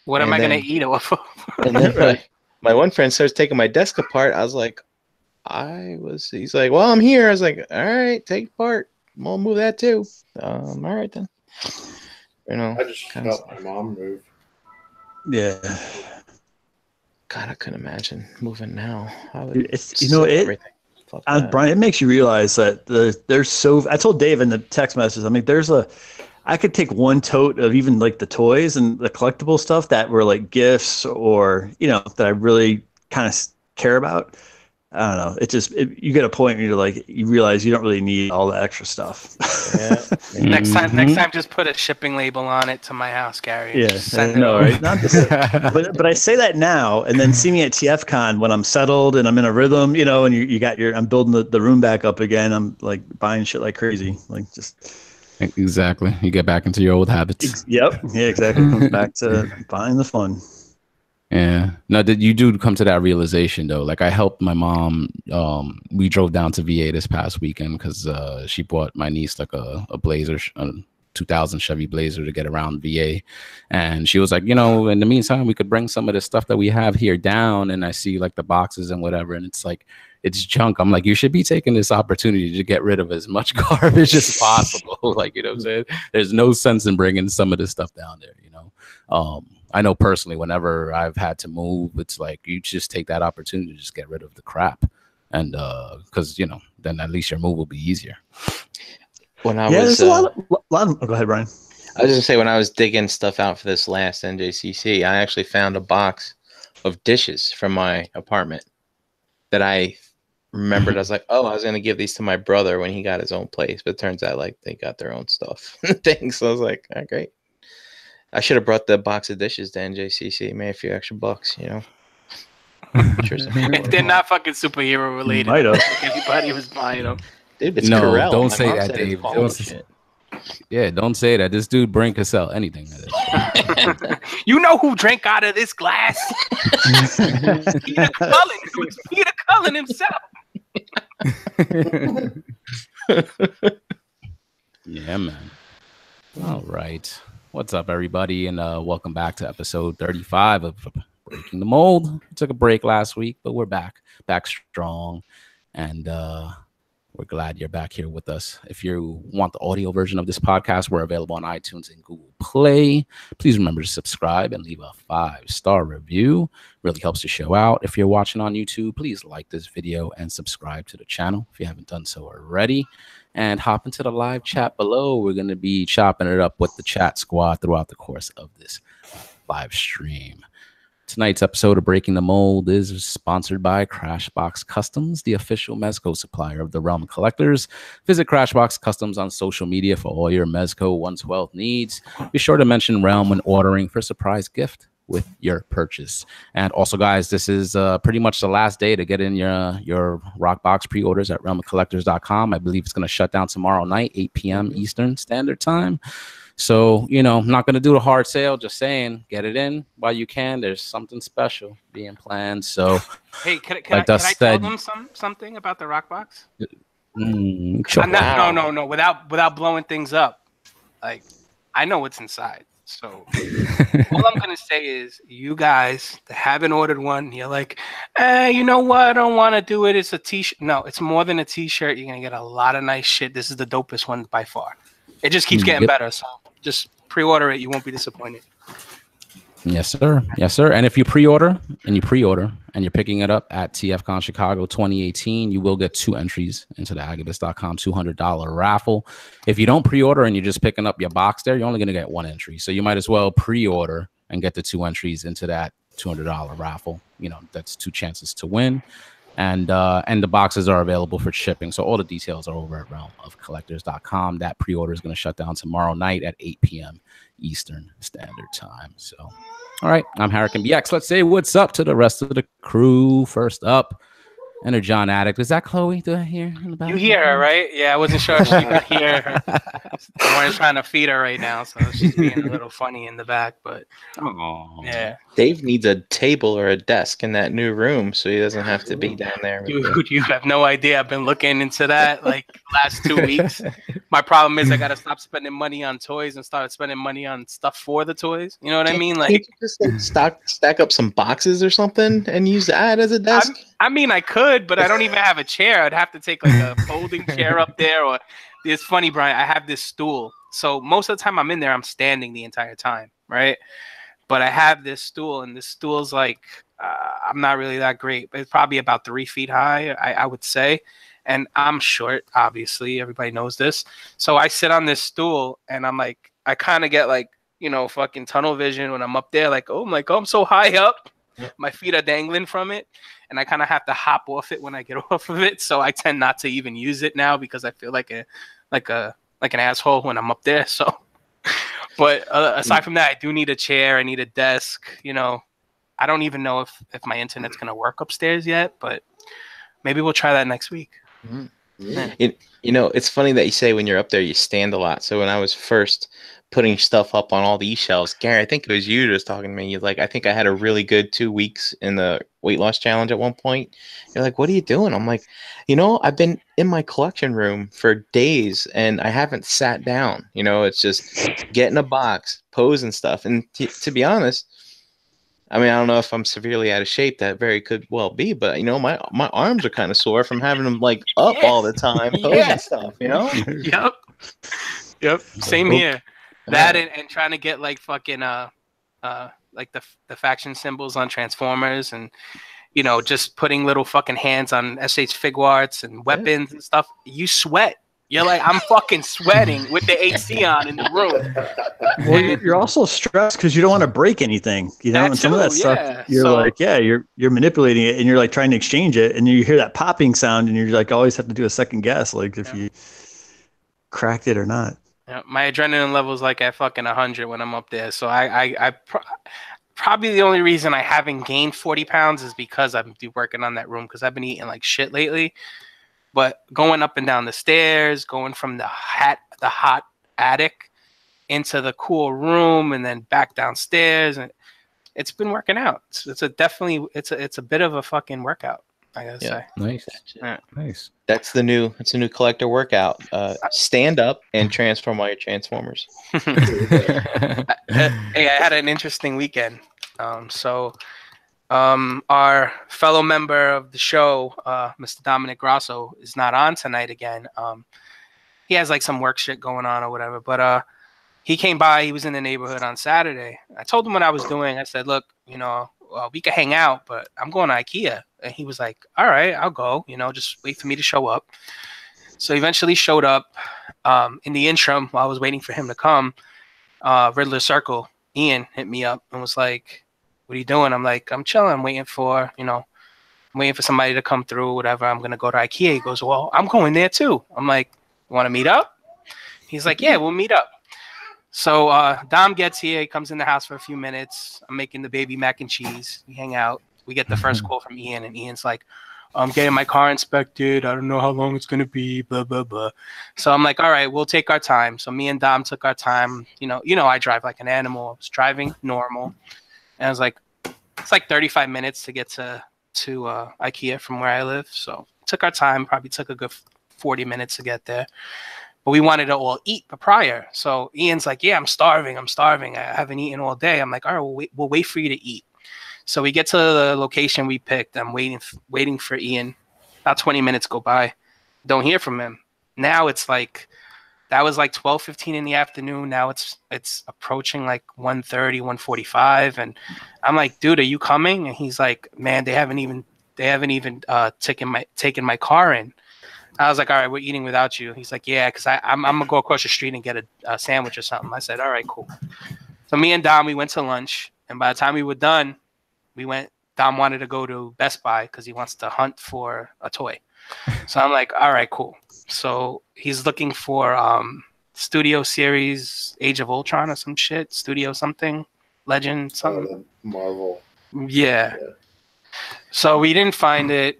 What am I going to eat off of? And then my one friend starts taking my desk apart. I was like, he's like, well, I'm here. I was like, all right, take it apart. We'll move that too. All right then. You know, I just helped my mom move. Yeah. God, I couldn't imagine moving now. Brian, it makes you realize that there's so. I told Dave in the text message. I mean, I could take one tote of even like the toys and the collectible stuff that were like gifts or that I really kind of care about. I don't know. You get a point where you realize you don't really need all the extra stuff. Yeah. Next time, just put a shipping label on it to my house, Gary. Yeah, right. But I say that now, and then see me at TFCon when I'm settled and I'm in a rhythm, and you got I'm building the room back up again. I'm like buying shit like crazy, like just. Exactly. You get back into your old habits. Yep. Yeah, exactly. Comes back to buying the fun. Yeah. Now, did you do come to that realization though? Like I helped my mom. We drove down to VA this past weekend because she bought my niece like a Blazer, a 2000 Chevy Blazer to get around VA, and she was like, in the meantime, we could bring some of the stuff that we have here down. And I see like the boxes and whatever, and it's like it's junk. I'm like, you should be taking this opportunity to get rid of as much garbage as possible. Like, what I'm saying? There's no sense in bringing some of this stuff down there. I know personally, whenever I've had to move, it's like you just take that opportunity to just get rid of the crap, and because then at least your move will be easier. There's a lot of go ahead, Brian. I was gonna say when I was digging stuff out for this last NJCC, I actually found a box of dishes from my apartment that I remembered. I was like, oh, I was gonna give these to my brother when he got his own place, but it turns out like they got their own stuff things. So I was like, oh, great. I should have brought the box of dishes to NJCC, made a few extra bucks, They're not fucking superhero related. Might have. Everybody was buying them. Dude, it's Corel. Don't say that, Dave. Don't say that. This dude Brink could sell anything. You know who drank out of this glass? Peter Cullen. It was Peter Cullen himself. Yeah, man. All right. What's up, everybody, and welcome back to episode 35 of Breaking the Mold. We took a break last week, but we're back strong, and we're glad you're back here with us. If you want the audio version of this podcast, we're available on iTunes and Google Play. Please remember to subscribe and leave a 5-star review. Really helps the show out. If you're watching on YouTube, please like this video and subscribe to the channel if you haven't done so already. And hop into the live chat below. We're going to be chopping it up with the chat squad throughout the course of this live stream. Tonight's episode of Breaking the Mold is sponsored by Crashbox Customs, the official Mezco supplier of the Realm Collectors. Visit Crashbox Customs on social media for all your Mezco 112 needs. Be sure to mention Realm when ordering for a surprise gift with your purchase. And also, guys, this is pretty much the last day to get in your Rockbox pre-orders at realmofcollectors.com. I believe it's going to shut down tomorrow night, 8 p.m. Eastern Standard Time. So, I'm not going to do the hard sale, just saying, get it in while you can. There's something special being planned. So, hey, can I tell them something about the Rockbox? Sure. No. Without blowing things up. Like, I know what's inside. So all I'm going to say is you guys that haven't ordered one, you're like, you know what? I don't want to do it. It's a t-shirt. No, it's more than a t-shirt. You're going to get a lot of nice shit. This is the dopest one by far. It just keeps getting better. So just pre-order it. You won't be disappointed. Yes, sir. Yes, sir. And if you pre-order and you're picking it up at TFCon Chicago 2018, you will get 2 entries into the Agabucks.com $200 raffle. If you don't pre-order and you're just picking up your box there, you're only going to get 1 entry. So you might as well pre-order and get the 2 entries into that $200 raffle. That's 2 chances to win. And the boxes are available for shipping. So all the details are over at realmofcollectors.com. That pre-order is going to shut down tomorrow night at 8 p.m. Eastern Standard Time. So, all right, I'm Harrican BX. Let's say what's up to the rest of the crew. First up, Energon Addict. Is that Chloe? Do I hear in the You background? hear her, right? Yeah, I wasn't sure if she could hear her. Warren's trying to feed her right now, so she's being a little funny in the back. But Oh, yeah, Dave needs a table or a desk in that new room so he doesn't have to be down there. With the... dude, you have no idea. I've been looking into that like last 2 weeks. My problem is I gotta stop spending money on toys and start spending money on stuff for the toys. You know what I mean? Can't Like, you just like stack up some boxes or something and use that as a desk? I mean, I could, but I don't even have a chair. I'd have to take like a folding chair up there, or it's funny, Brian. I have this stool, so most of the time I'm in there, I'm standing the entire time, right? But I have this stool, and this stool's like I'm not really that great, but it's probably about 3 feet high, I would say, and I'm short. Obviously, everybody knows this. So I sit on this stool, and I'm like, I kind of get like fucking tunnel vision when I'm up there. Like, oh my god, I'm so high up. My feet are dangling from it, and I kind of have to hop off it when I get off of it. So I tend not to even use it now because I feel like an asshole when I'm up there. So, but aside from that, I do need a chair. I need a desk. I don't even know if my internet's gonna work upstairs yet, but maybe we'll try that next week. It's funny that you say when you're up there you stand a lot. So when I was first putting stuff up on all these shelves, Gary, I think it was you just talking to me. You're like, I think I had a really good 2 weeks in the weight loss challenge at one point. You're like, what are you doing? I'm like, I've been in my collection room for days and I haven't sat down. It's just get in a box, pose and stuff. And to be honest, I mean, I don't know if I'm severely out of shape. That very could well be, but my arms are kind of sore from having them like up all the time, posing stuff. Yep. Same here. That and trying to get like fucking like the faction symbols on Transformers, and just putting little fucking hands on SH Figuarts and weapons and stuff. You sweat. You're like, I'm fucking sweating with the AC on in the room. Well, you're also stressed because you don't want to break anything, and some of that stuff, you're manipulating it, and you're like trying to exchange it, and you hear that popping sound, and you're like always have to do a second guess, like if you cracked it or not. Yeah, my adrenaline level is like at fucking 100 when I'm up there. So I probably the only reason I haven't gained 40 pounds is because I've been working on that room, because I've been eating like shit lately. But going up and down the stairs, going from the hot attic into the cool room and then back downstairs, and it's been working out. It's a bit of a fucking workout, I gotta say. Nice. Yeah. Nice. It's a new collector workout. Stand up and transform all your Transformers. Hey, I had an interesting weekend. Our fellow member of the show, Mr. Dominic Grosso, is not on tonight again. He has like some work shit going on or whatever, but he came by. He was in the neighborhood on Saturday. I told him what I was doing. I said, look, we could hang out, but I'm going to IKEA. And he was like, all right, I'll go, just wait for me to show up. So he eventually showed up. In the interim, while I was waiting for him to come, Riddler Circle, Ian hit me up and was like, what are you doing? I'm like, I'm chilling. I'm waiting for somebody to come through, whatever. I'm going to go to IKEA. He goes, well, I'm going there too. I'm like, you want to meet up? He's like, yeah, we'll meet up. So Dom gets here. He comes in the house for a few minutes. I'm making the baby mac and cheese. We hang out. We get the first call from Ian, and Ian's like, I'm getting my car inspected. I don't know how long it's going to be, blah, blah, blah. So I'm like, all right, we'll take our time. So me and Dom took our time. I drive like an animal. I was driving normal. And I was like, it's like 35 minutes to get to IKEA from where I live. So took our time, probably took a good 40 minutes to get there. But we wanted to all eat prior. So Ian's like, yeah, I'm starving. I haven't eaten all day. I'm like, all right, we'll wait for you to eat. So we get to the location we picked. I'm waiting for Ian. About 20 minutes go by. Don't hear from him. Now it's like, that was like 12:15 in the afternoon. Now it's approaching like 1:30, 1:45, and I'm like, dude, are you coming? And he's like, man, they haven't even taken my car in. I was like, all right, we're eating without you. He's like, yeah, because I'm gonna go across the street and get a sandwich or something. I said, all right, cool. So me and Dom, we went to lunch, and by the time we were done, Dom wanted to go to Best Buy because he wants to hunt for a toy. So I'm like, all right, cool. So he's looking for Studio Series Age of Ultron or some shit. Studio something. Legend something. Marvel. Yeah. So we didn't find it.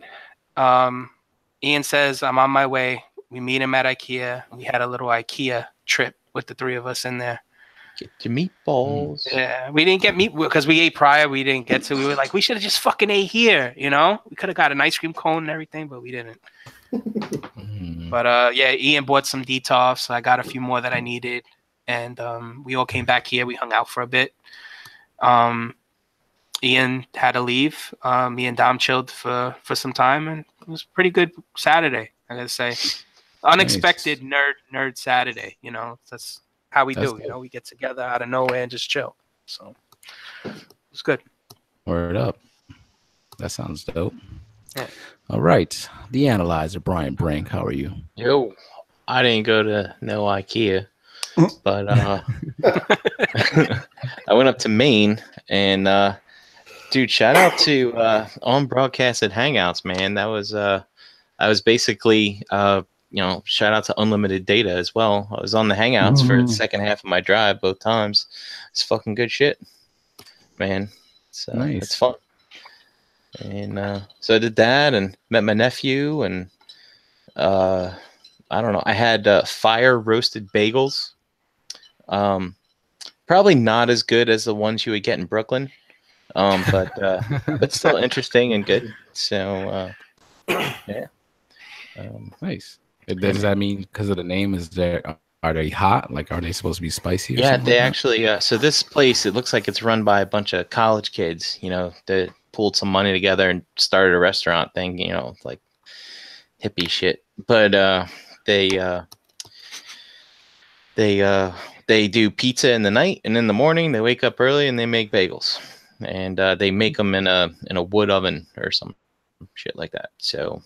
Ian says, I'm on my way. We meet him at IKEA. We had a little IKEA trip with the three of us in there. Get your meatballs. Yeah, we didn't get meat because we ate prior. We didn't get to. We were like, we should have just fucking ate here, you know? We could have got an ice cream cone and everything, but we didn't. But yeah, Ian bought some detox. So I got a few more that I needed. And we all came back here. We hung out for a bit. Ian had to leave. Me and Dom chilled for some time, and it was a pretty good Saturday, I gotta say. Unexpected nerd Saturday, you know. That's how we do, you know. We get together out of nowhere and just chill. So it was good. Word up. That sounds dope. Yeah. All right. The analyzer, Brian Brink. How are you? Yo, I didn't go to no IKEA, but I went up to Maine and dude, shout out to on broadcasted hangouts, man. That was I was basically you know, shout out to unlimited data as well. I was on the hangouts for the second half of my drive both times. It's fucking good shit, man. So Nice. It's fun. And so I did that and met my nephew and I don't know. I had fire roasted bagels. Probably not as good as the ones you would get in Brooklyn. But still interesting and good. So yeah. Nice. Does that mean because of the name? Are they hot? Like, are they supposed to be spicy? Yeah, they actually. So this place, it looks like it's run by a bunch of college kids. You know, that pulled some money together and started a restaurant thing. You know, like hippie shit. But they do pizza in the night, and in the morning they wake up early and they make bagels, and they make them in a wood oven or some shit like that. So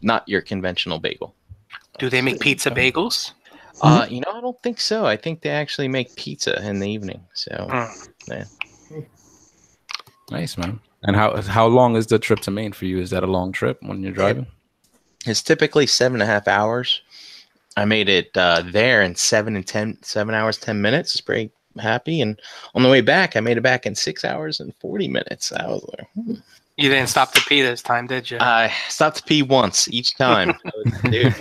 not your conventional bagel. Do they make pizza bagels? You know, I don't think so. I think they actually make pizza in the evening. So yeah. Nice, man. And how long is the trip to Maine for you? Is that a long trip when you're driving? It's typically 7.5 hours. I made it there in 7 hours 10 minutes. It's pretty happy. And on the way back, I made it back in 6 hours and 40 minutes. I was like, You didn't stop to pee this time, did you? I stopped to pee once each time. Dude,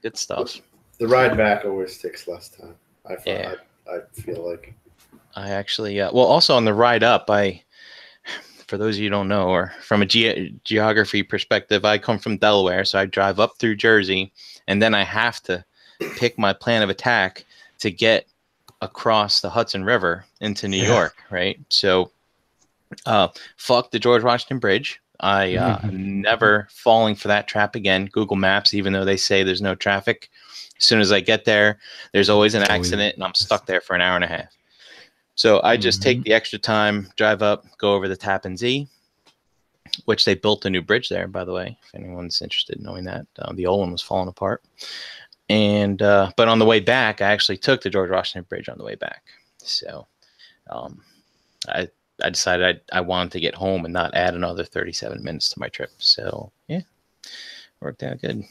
good stuff. The ride back always takes less time. I feel like. I actually, well, also on the ride up, for those of you who don't know, or from a geography perspective, I come from Delaware, so I drive up through Jersey, and then I have to pick my plan of attack to get across the Hudson River into New York, right? So, fuck the George Washington Bridge. I'm never falling for that trap again. Google Maps, even though they say there's no traffic, as soon as I get there, there's always an accident, and I'm stuck there for an hour and a half. So I just take the extra time, drive up, go over the Tappan Zee, which they built a new bridge there, by the way, if anyone's interested in knowing that. The old one was falling apart. And but on the way back, I actually took the George Washington Bridge on the way back. So I decided I wanted to get home and not add another 37 minutes to my trip. So yeah, worked out good.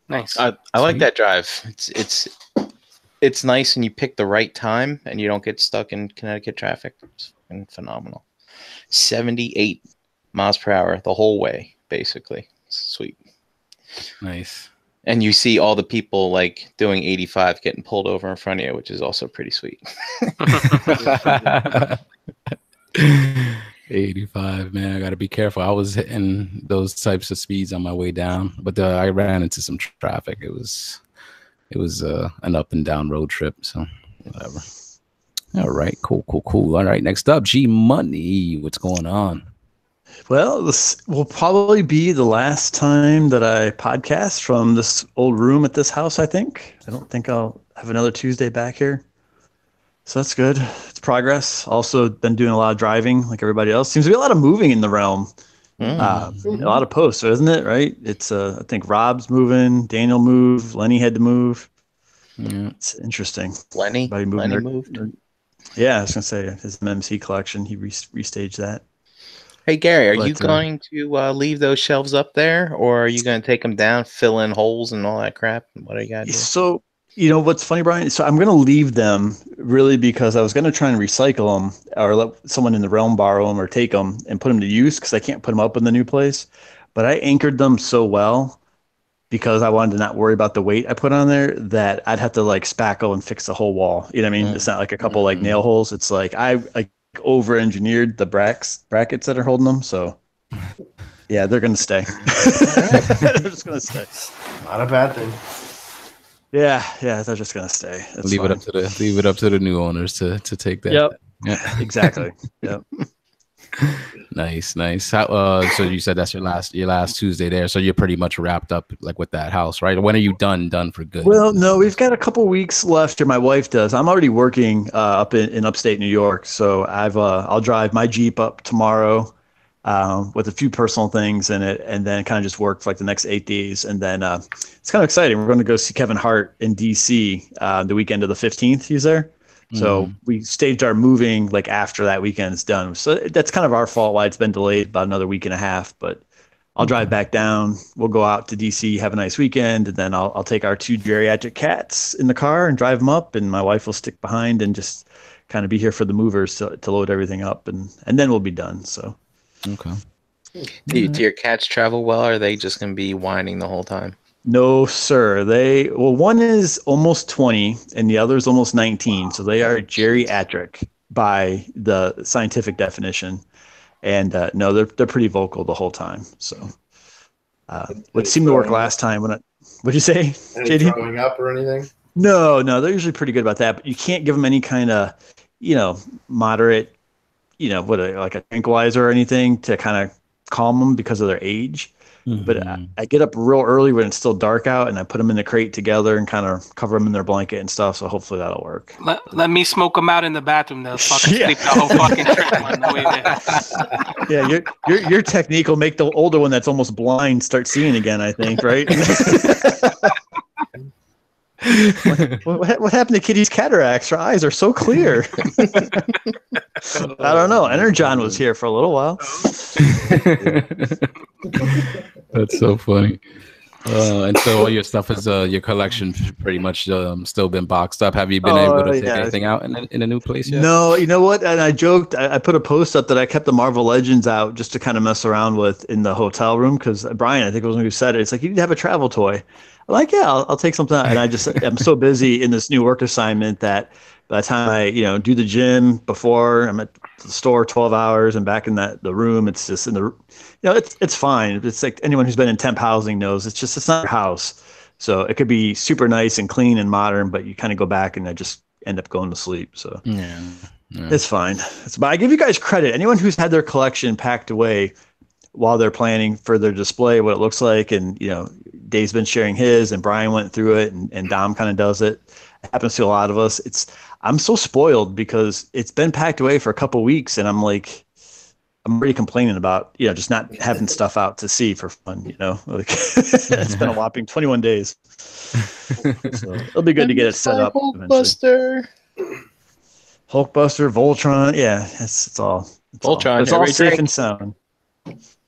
Nice. I like that drive. It's nice, and you pick the right time, and you don't get stuck in Connecticut traffic. It's fucking phenomenal. 78 miles per hour the whole way, basically. It's sweet. Nice. And you see all the people like doing 85 getting pulled over in front of you, which is also pretty sweet. 85, man. I got to be careful. I was hitting those types of speeds on my way down, but I ran into some traffic. It was an up and down road trip, so whatever. All right, cool. All right, next up, G Money. What's going on? Well, this will probably be the last time that I podcast from this old room at this house, I think. I don't think I'll have another Tuesday back here. So that's good. It's progress. Also been doing a lot of driving like everybody else. Seems to be a lot of moving in the realm. A lot of posts, isn't it? Right? It's I think Rob's moving, Daniel moved, Lenny had to move. Yeah. It's interesting. Lenny moved. Yeah, I was gonna say his MMC collection. He restaged that. Hey Gary, are you going to leave those shelves up there, or are you going to take them down, fill in holes and all that crap? What do you got to do? So you know what's funny, Brian? So I'm gonna leave them really because I was going to try and recycle them or let someone in the realm borrow them or take them and put them to use because I can't put them up in the new place. But I anchored them so well because I wanted to not worry about the weight I put on there that I'd have to like spackle and fix the whole wall. You know what I mean? It's not like a couple like nail holes. It's like I over engineered the brackets that are holding them. So yeah, they're going to stay. They're just going to stay. Not a bad thing. Yeah, they're just gonna stay. Leave it up to the new owners to take that. Yep. Yeah. Exactly. Yep. Nice. So you said that's your last Tuesday there. So you're pretty much wrapped up like with that house, right? When are you done for good? Well, no, we've got a couple weeks left. Or my wife does. I'm already working up in upstate New York, so I'll drive my Jeep up tomorrow with a few personal things in it, and then kind of just work for like the next 8 days, and then it's kind of exciting. We're going to go see Kevin Hart in DC the weekend of the 15th. He's there. So we staged our moving like after that weekend is done. So that's kind of our fault why it's been delayed about another week and a half. But I'll drive back down. We'll go out to DC, have a nice weekend, and then I'll take our 2 geriatric cats in the car and drive them up, and my wife will stick behind and just kind of be here for the movers to load everything up, and then we'll be done. So okay. Do your cats travel well, or are they just going to be whining the whole time? No, sir. One is almost 20 and the other is almost 19. So they are geriatric by the scientific definition. And no, they're pretty vocal the whole time. So what seemed to work last time what'd you say? Any JD? throwing up or anything? No, they're usually pretty good about that, but you can't give them any kind of, moderate, like a tranquilizer or anything to kind of calm them because of their age. But I get up real early when it's still dark out, and I put them in the crate together and kind of cover them in their blanket and stuff. So hopefully that'll work. Let me smoke them out in the bathroom. They'll fucking sleep the whole fucking trip on the way there. Yeah, your technique will make the older one that's almost blind start seeing again, I think, right? What happened to Kitty's cataracts? Her eyes are so clear. I don't know. Energon was here for a little while. That's so funny. And so all your stuff is your collection pretty much still been boxed up. Have you been able to take anything out in a new place yet? No, you know what? And I joked. I put a post up that I kept the Marvel Legends out just to kind of mess around with in the hotel room because Brian, I think it was one who said it. It's like you need to have a travel toy. I'm like, yeah, I'll take something out. And I'm so busy in this new work assignment that by the time I do the gym before I'm at the store 12 hours and back in the room, it's just in the it's fine. It's like anyone who's been in temp housing knows it's not your house. So it could be super nice and clean and modern, but you kind of go back and I just end up going to sleep. So yeah. It's fine. But I give you guys credit. Anyone who's had their collection packed away while they're planning for their display, what it looks like, and Dave's been sharing his, and Brian went through it, and Dom kind of does it. It happens to a lot of us. I'm so spoiled because it's been packed away for a couple weeks, and I'm already complaining about just not having stuff out to see for fun. It's been a whopping 21 days. So it'll be good to get it set up. Hulkbuster, Voltron, yeah, it's all Voltron. It's all safe and sound.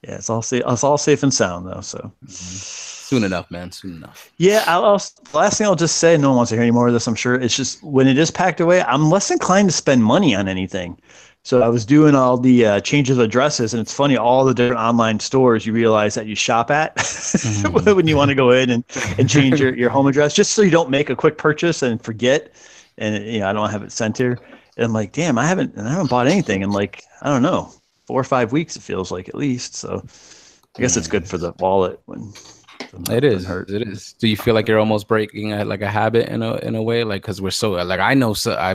Yeah, it's all safe and sound though. So soon enough, man. Soon enough. Yeah, the last thing I'll just say, no one wants to hear any more of this, I'm sure. It's just when it is packed away, I'm less inclined to spend money on anything. So I was doing all the changes of addresses, and it's funny, all the different online stores you realize that you shop at when you want to go in and change your home address, just so you don't make a quick purchase and forget. And I don't have it sent here. And I'm like, damn, I haven't bought anything in I don't know, 4 or 5 weeks. It feels like at least. So I guess it's good for the wallet when. It is. It is. Do you feel like you're almost breaking a habit in a way? Because we're so I know.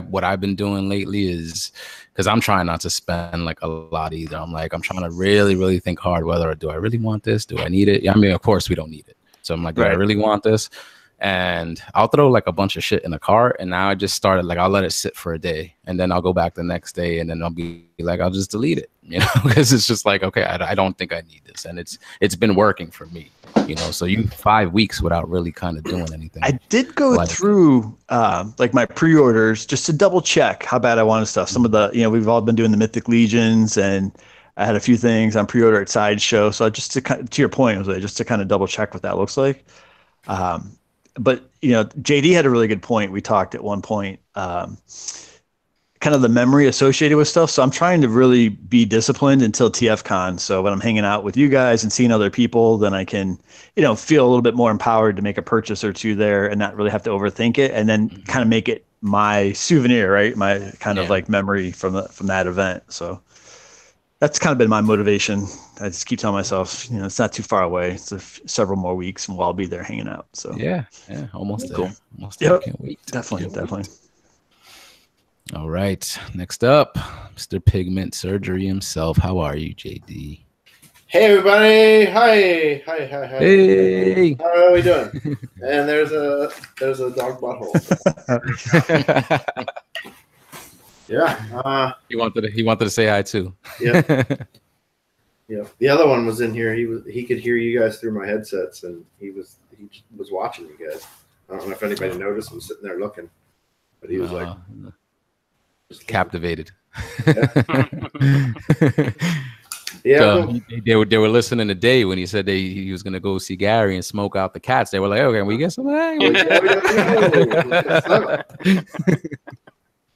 What I've been doing lately is because I'm trying not to spend a lot either. I'm trying to really, really think hard whether do I really want this? Do I need it? Yeah, I mean, of course we don't need it. So I'm like, do I really want this? And I'll throw a bunch of shit in the cart, and now I just started I'll let it sit for a day, and then I'll go back the next day, and then I'll be I'll just delete it, because it's just okay, I don't think I need this, and it's been working for me, So 5 weeks without really kind of doing anything. I did go through my pre-orders just to double check how bad I wanted stuff. Some of the we've all been doing the Mythic Legions, and I had a few things on pre-order at Sideshow. So just to your point, Jose, just to kind of double check what that looks like. But JD had a really good point. We talked at one point. kind of the memory associated with stuff. So I'm trying to really be disciplined until TFCon. So when I'm hanging out with you guys and seeing other people, then I can, feel a little bit more empowered to make a purchase or two there and not really have to overthink it, and then kind of make it my souvenir, right? My kind of like memory from that event. So that's kind of been my motivation. I just keep telling myself, it's not too far away. It's several more weeks and we'll all be there hanging out. So yeah, almost cool. there. Almost there. Yep. Can't wait. Definitely. All right. Next up, Mr. Pigment Surgery himself. How are you, JD? Hey everybody! Hi. Hey. How are we doing? And there's a dog butthole. Yeah. He wanted to say hi too. Yeah. Yeah. The other one was in here. He could hear you guys through my headsets, and he was watching you guys. I don't know if anybody noticed him sitting there looking, but he was captivated. Yeah. They were listening today when he said he was gonna go see Gary and smoke out the cats. They were like, "Okay, we get some."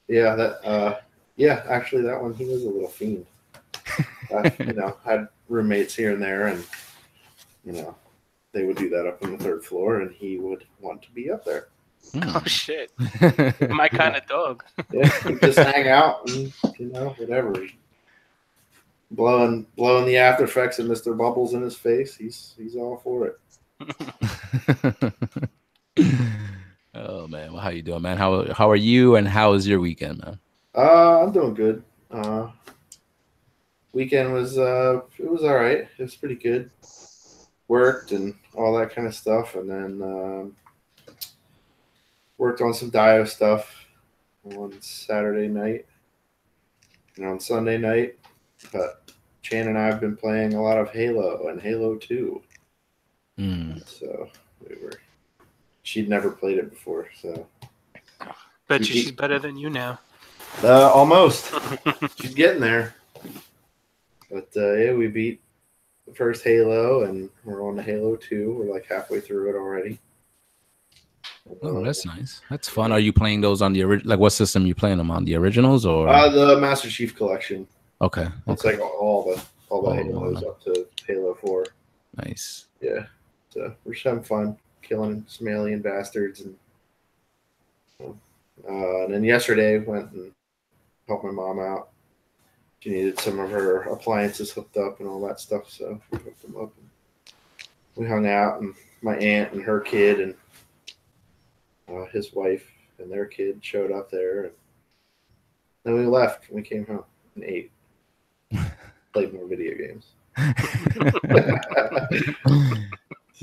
Yeah, actually, that one, he was a little fiend. Had roommates here and there, and they would do that up on the third floor, and he would want to be up there. Oh shit! My kind of dog. Yeah, he'd just hang out and whatever. Blowing the after effects of Mr. Bubbles in his face. He's all for it. Oh man, well, how you doing, man? How are you, and how was your weekend, man? I'm doing good. Weekend was it was all right. It was pretty good. Worked and all that kind of stuff, and then worked on some Dio stuff on Saturday night and on Sunday night. But Chan and I have been playing a lot of Halo and Halo 2. So she'd never played it before, so. Bet you she's better than you now. Almost. She's getting there. But yeah, we beat the first Halo, and we're on to Halo 2. We're like halfway through it already. Oh, that's nice. That's fun. Are you playing those on the original? Like, what system are you playing them on? The originals or the Master Chief Collection? Okay. It's like all the Halos up to Halo 4. Nice. Yeah. So we're just having fun killing some alien bastards, and then yesterday went and helped my mom out. She needed some of her appliances hooked up and all that stuff, so we hooked them up. And we hung out, and my aunt and her kid and his wife and their kid showed up there, and then we left and we came home and ate, played more video games.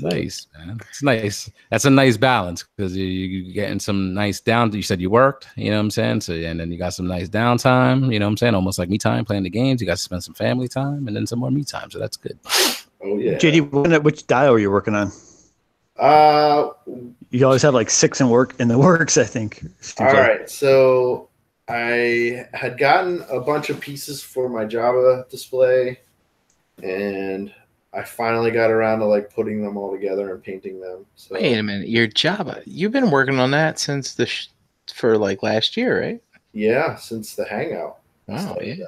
Nice, man. It's nice. That's a nice balance because you're getting some nice down. You said you worked, you know what I'm saying? So, and then you got some nice downtime, you know what I'm saying? Almost like me time playing the games. You got to spend some family time and then some more me time. So that's good. Oh, yeah. JD, which dial are you working on? You always have like 6 in the works, I think. All right. So I had gotten a bunch of pieces for my Java display, and I finally got around to like putting them all together and painting them. So, wait a minute, your Java, you've been working on that since for like last year, right? Yeah, since the Hangout. Wow, yeah.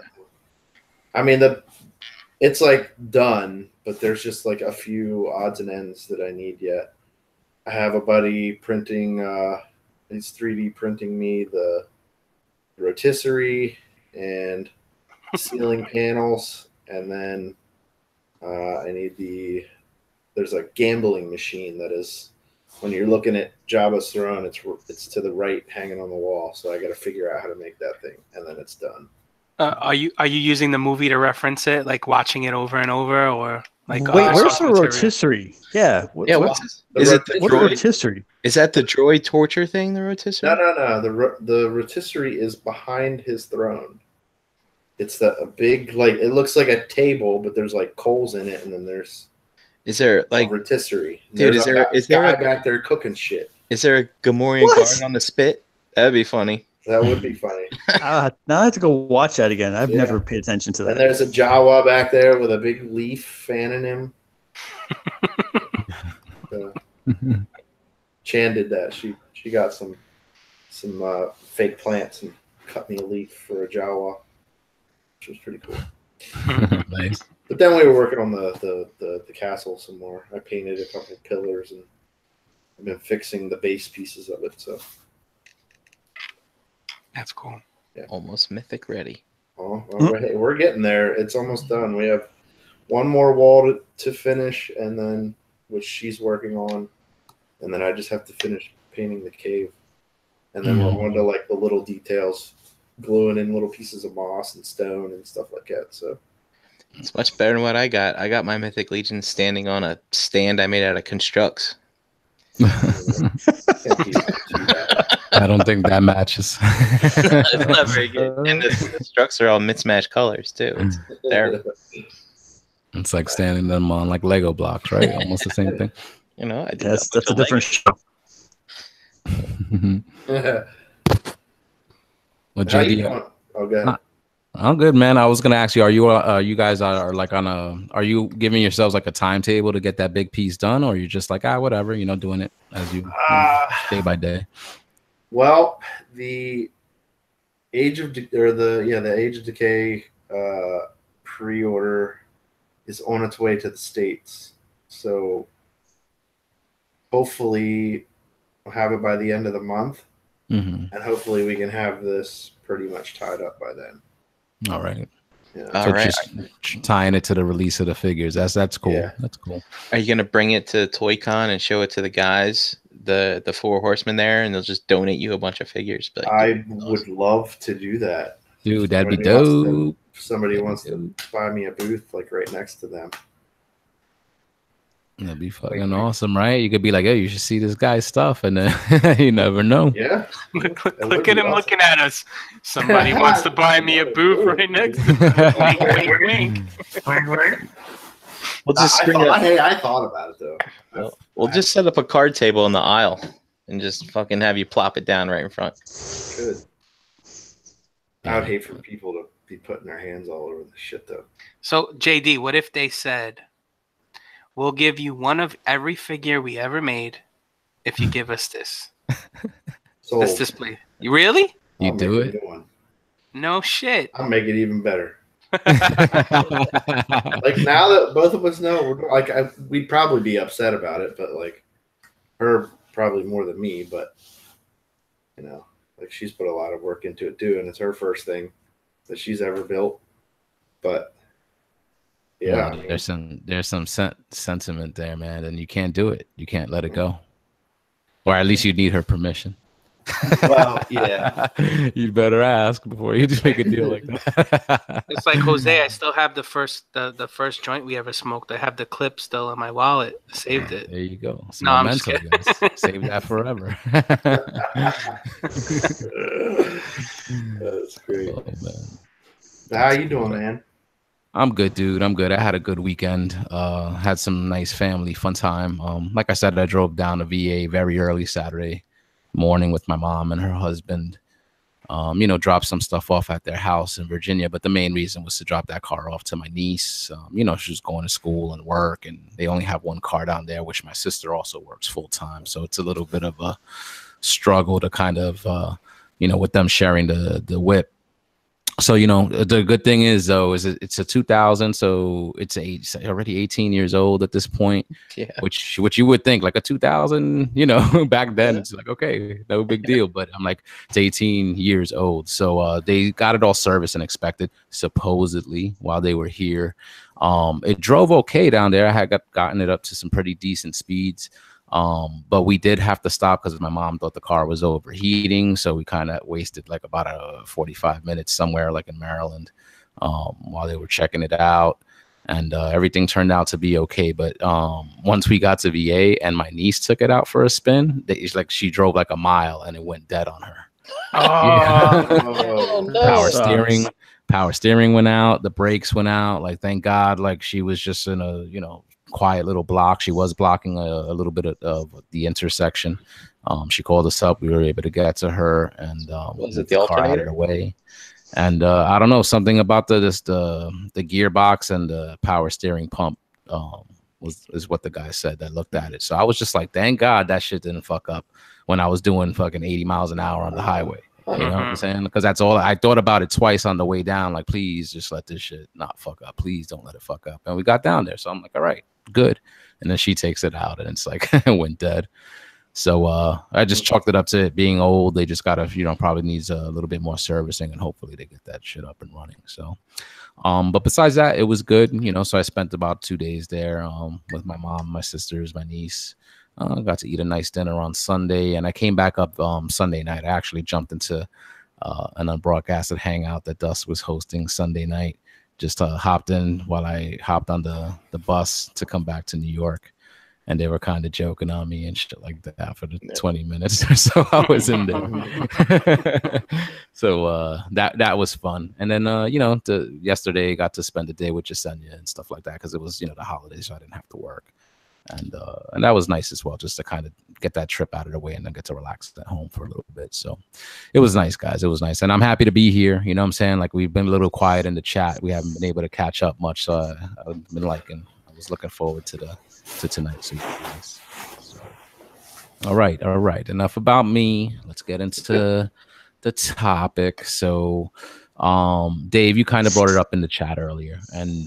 I mean, it's like done, but there's just like a few odds and ends that I need yet. I have a buddy printing, he's 3D printing me the rotisserie and ceiling panels, and then I need there's a gambling machine that is, when you're looking at Jabba's throne, it's to the right hanging on the wall. So I got to figure out how to make that thing, and then it's done. Are you using the movie to reference it, like watching it over and over, or like? Wait, where's the rotisserie? Yeah, what's the rotisserie? Is that the droid torture thing? The rotisserie? No. The rotisserie is behind his throne. It's a big, like, it looks like a table, but there's like coals in it, and then there's. Is there like a rotisserie? Dude, is there a guy back there cooking shit? Is there a Gamorrean guard on the spit? That'd be funny. That would be funny. Now I have to go watch that again. I've never paid attention to that. And there's a Jawa back there with a big leaf fanning him. Chan did that. She got some fake plants and cut me a leaf for a Jawa, which was pretty cool. Nice. But then we were working on the castle some more. I painted a couple of pillars and I've been fixing the base pieces of it. So That's cool. Yeah. Almost mythic ready. Oh, we're getting there. It's almost done. We have one more wall to finish, and then which she's working on, and then I just have to finish painting the cave, and then we're on to like the little details, gluing in little pieces of moss and stone and stuff like that. So It's much better than what I got. I got my Mythic Legion standing on a stand I made out of constructs. I don't think that matches. It's not very good. And the constructs are all mismatched colors too. It's terrible. It's like standing them on like Lego blocks, right? Almost the same thing. You know, I did That's a different show. Well, How you JD, doing? Oh, go ahead. I'm good, man. I was gonna ask you, are you guys are like on a, are you giving yourselves like a timetable to get that big piece done, or you're just like, whatever, doing it as you day by day? Well, the Age of the Age of Decay pre-order is on its way to the States, so hopefully we'll have it by the end of the month, and hopefully we can have this pretty much tied up by then. All right. Yeah. All So right. just tying it to the release of the figures. That's cool. Yeah. That's cool. Are you gonna bring it to ToyCon and show it to the guys, the 4 horsemen there, and they'll just donate you a bunch of figures? But I would love to do that. Dude, that'd be Somebody dope. If somebody wants to buy me a booth like right next to them. That'd be fucking awesome, right? You could be like, "Hey, you should see this guy's stuff," and then you never know. Yeah. Look at him looking at us. Somebody wants to buy me a booth right next to me. Wink, wink, wink. Wink, wink. we'll just I thought about it though. we'll just set up a card table in the aisle and just fucking have you plop it down right in front. Good. I would hate for people to be putting their hands all over the shit though. So, JD, what if they said, we'll give you one of every figure we ever made if you give us this? So This display. You really? You do it? No shit. I'll make it even better. Like now that both of us know, we'd probably be upset about it, but like her probably more than me. But like she's put a lot of work into it too, and it's her first thing that she's ever built. But yeah, there's some sentiment there, man, and you can't do it. You can't let it go, or at least you need her permission. Well, yeah. You'd better ask before you make a deal like that. It's like, Jose, I still have the first joint we ever smoked. I have the clip still in my wallet. I saved it. There you go. It's No, I'm just memento, guys. Save that forever. That's great. Oh, man. How you doing, man? I'm good, dude. I'm good. I had a good weekend. Had some nice family fun time. Like I said, I drove down to VA very early Saturday morning with my mom and her husband. Dropped some stuff off at their house in Virginia, but the main reason was to drop that car off to my niece. She was going to school and work, and they only have one car down there, which my sister also works full time. So it's a little bit of a struggle to kind of, with them sharing the whip. So, the good thing is, though, is it's a 2000, so it's already 18 years old at this point. Yeah. Which you would think, like a 2000, back then, it's like, okay, no big deal. But I'm like, it's 18 years old. So they got it all serviced and inspected, supposedly, while they were here. It drove okay down there. I had gotten it up to some pretty decent speeds. But we did have to stop because my mom thought the car was overheating. So we kind of wasted like about 45 minutes somewhere like in Maryland while they were checking it out. And everything turned out to be okay. But once we got to VA and my niece took it out for a spin, it's like she drove like a mile and it went dead on her. Oh, no. Power steering went out. The brakes went out. Like, thank God, like she was just in a, quiet little block. She was blocking a little bit of the intersection. She called us up. We were able to get to her, and was it the alternator? Away. And I don't know, something about the gearbox and the power steering pump is what the guy said that looked at it. So I was just like, thank God that shit didn't fuck up when I was doing fucking 80 miles an hour on the highway. You know what I'm saying? Because that's all. I thought about it twice on the way down. Like, please just let this shit not fuck up. Please don't let it fuck up. And we got down there. So I'm like, all right, good. And then she takes it out and it's like, it went dead. So I just chalked it up to it being old. They just gotta, probably needs a little bit more servicing, and hopefully they get that shit up and running. So, but besides that, it was good. So I spent about 2 days there with my mom, my sisters, my niece. Got to eat a nice dinner on Sunday, and I came back up Sunday night. I actually jumped into an unbroadcasted hangout that Dust was hosting Sunday night. Just hopped in while I hopped on the bus to come back to New York. And they were kind of joking on me and shit like that for the 20 minutes or so I was in there. So that was fun. And then, yesterday got to spend the day with Jasenia and stuff like that because it was, the holidays, so I didn't have to work. And that was nice as well, just to kind of get that trip out of the way and then get to relax at home for a little bit. So it was nice, guys. It was nice. And I'm happy to be here. You know what I'm saying? Like, we've been a little quiet in the chat. We haven't been able to catch up much. So I've been I was looking forward to tonight. So, all right. Enough about me. Let's get into the topic. So, Dave, you kind of brought it up in the chat earlier, and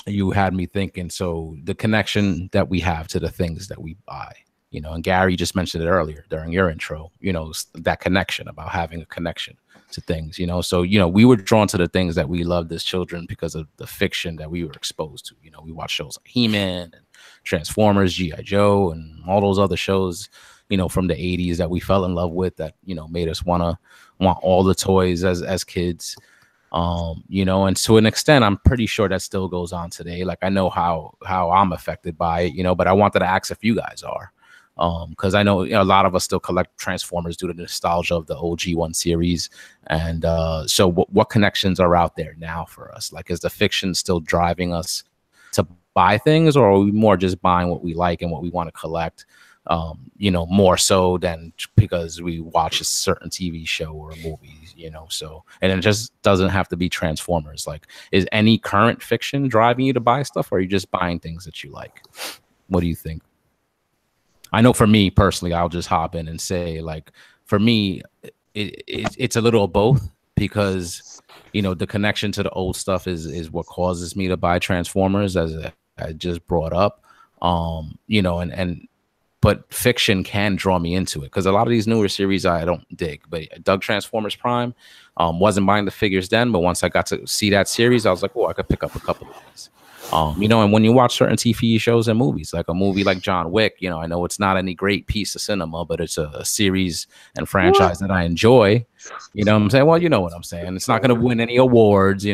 you had me thinking. So the connection that we have to the things that we buy, and Gary just mentioned it earlier during your intro. That connection about having a connection to things. So we were drawn to the things that we loved as children because of the fiction that we were exposed to. We watched shows like He-Man and Transformers, G.I. Joe, and all those other shows, from the 80s that we fell in love with, that made us want all the toys as kids. And to an extent, I'm pretty sure that still goes on today. Like, I know how I'm affected by it, but I wanted to ask if you guys are. Because I know a lot of us still collect Transformers due to the nostalgia of the OG1 series. And so what connections are out there now for us? Like, is the fiction still driving us to buy things, or are we more just buying what we like and what we want to collect, more so than because we watch a certain TV show or movie, so, and it just doesn't have to be Transformers. Like, is any current fiction driving you to buy stuff, or are you just buying things that you like? What do you think? I know for me personally, I'll just hop in and say, like, for me, it's a little of both, because, the connection to the old stuff is what causes me to buy Transformers, as I just brought up, but fiction can draw me into it, because a lot of these newer series I don't dig. But I dug Transformers Prime, wasn't buying the figures then, but once I got to see that series, I was like, oh, I could pick up a couple of these. And when you watch certain TV shows and movies, like a movie like John Wick, I know it's not any great piece of cinema, but it's a series and franchise that I enjoy. You know what I'm saying? Well, you know what I'm saying. It's not going to win any awards,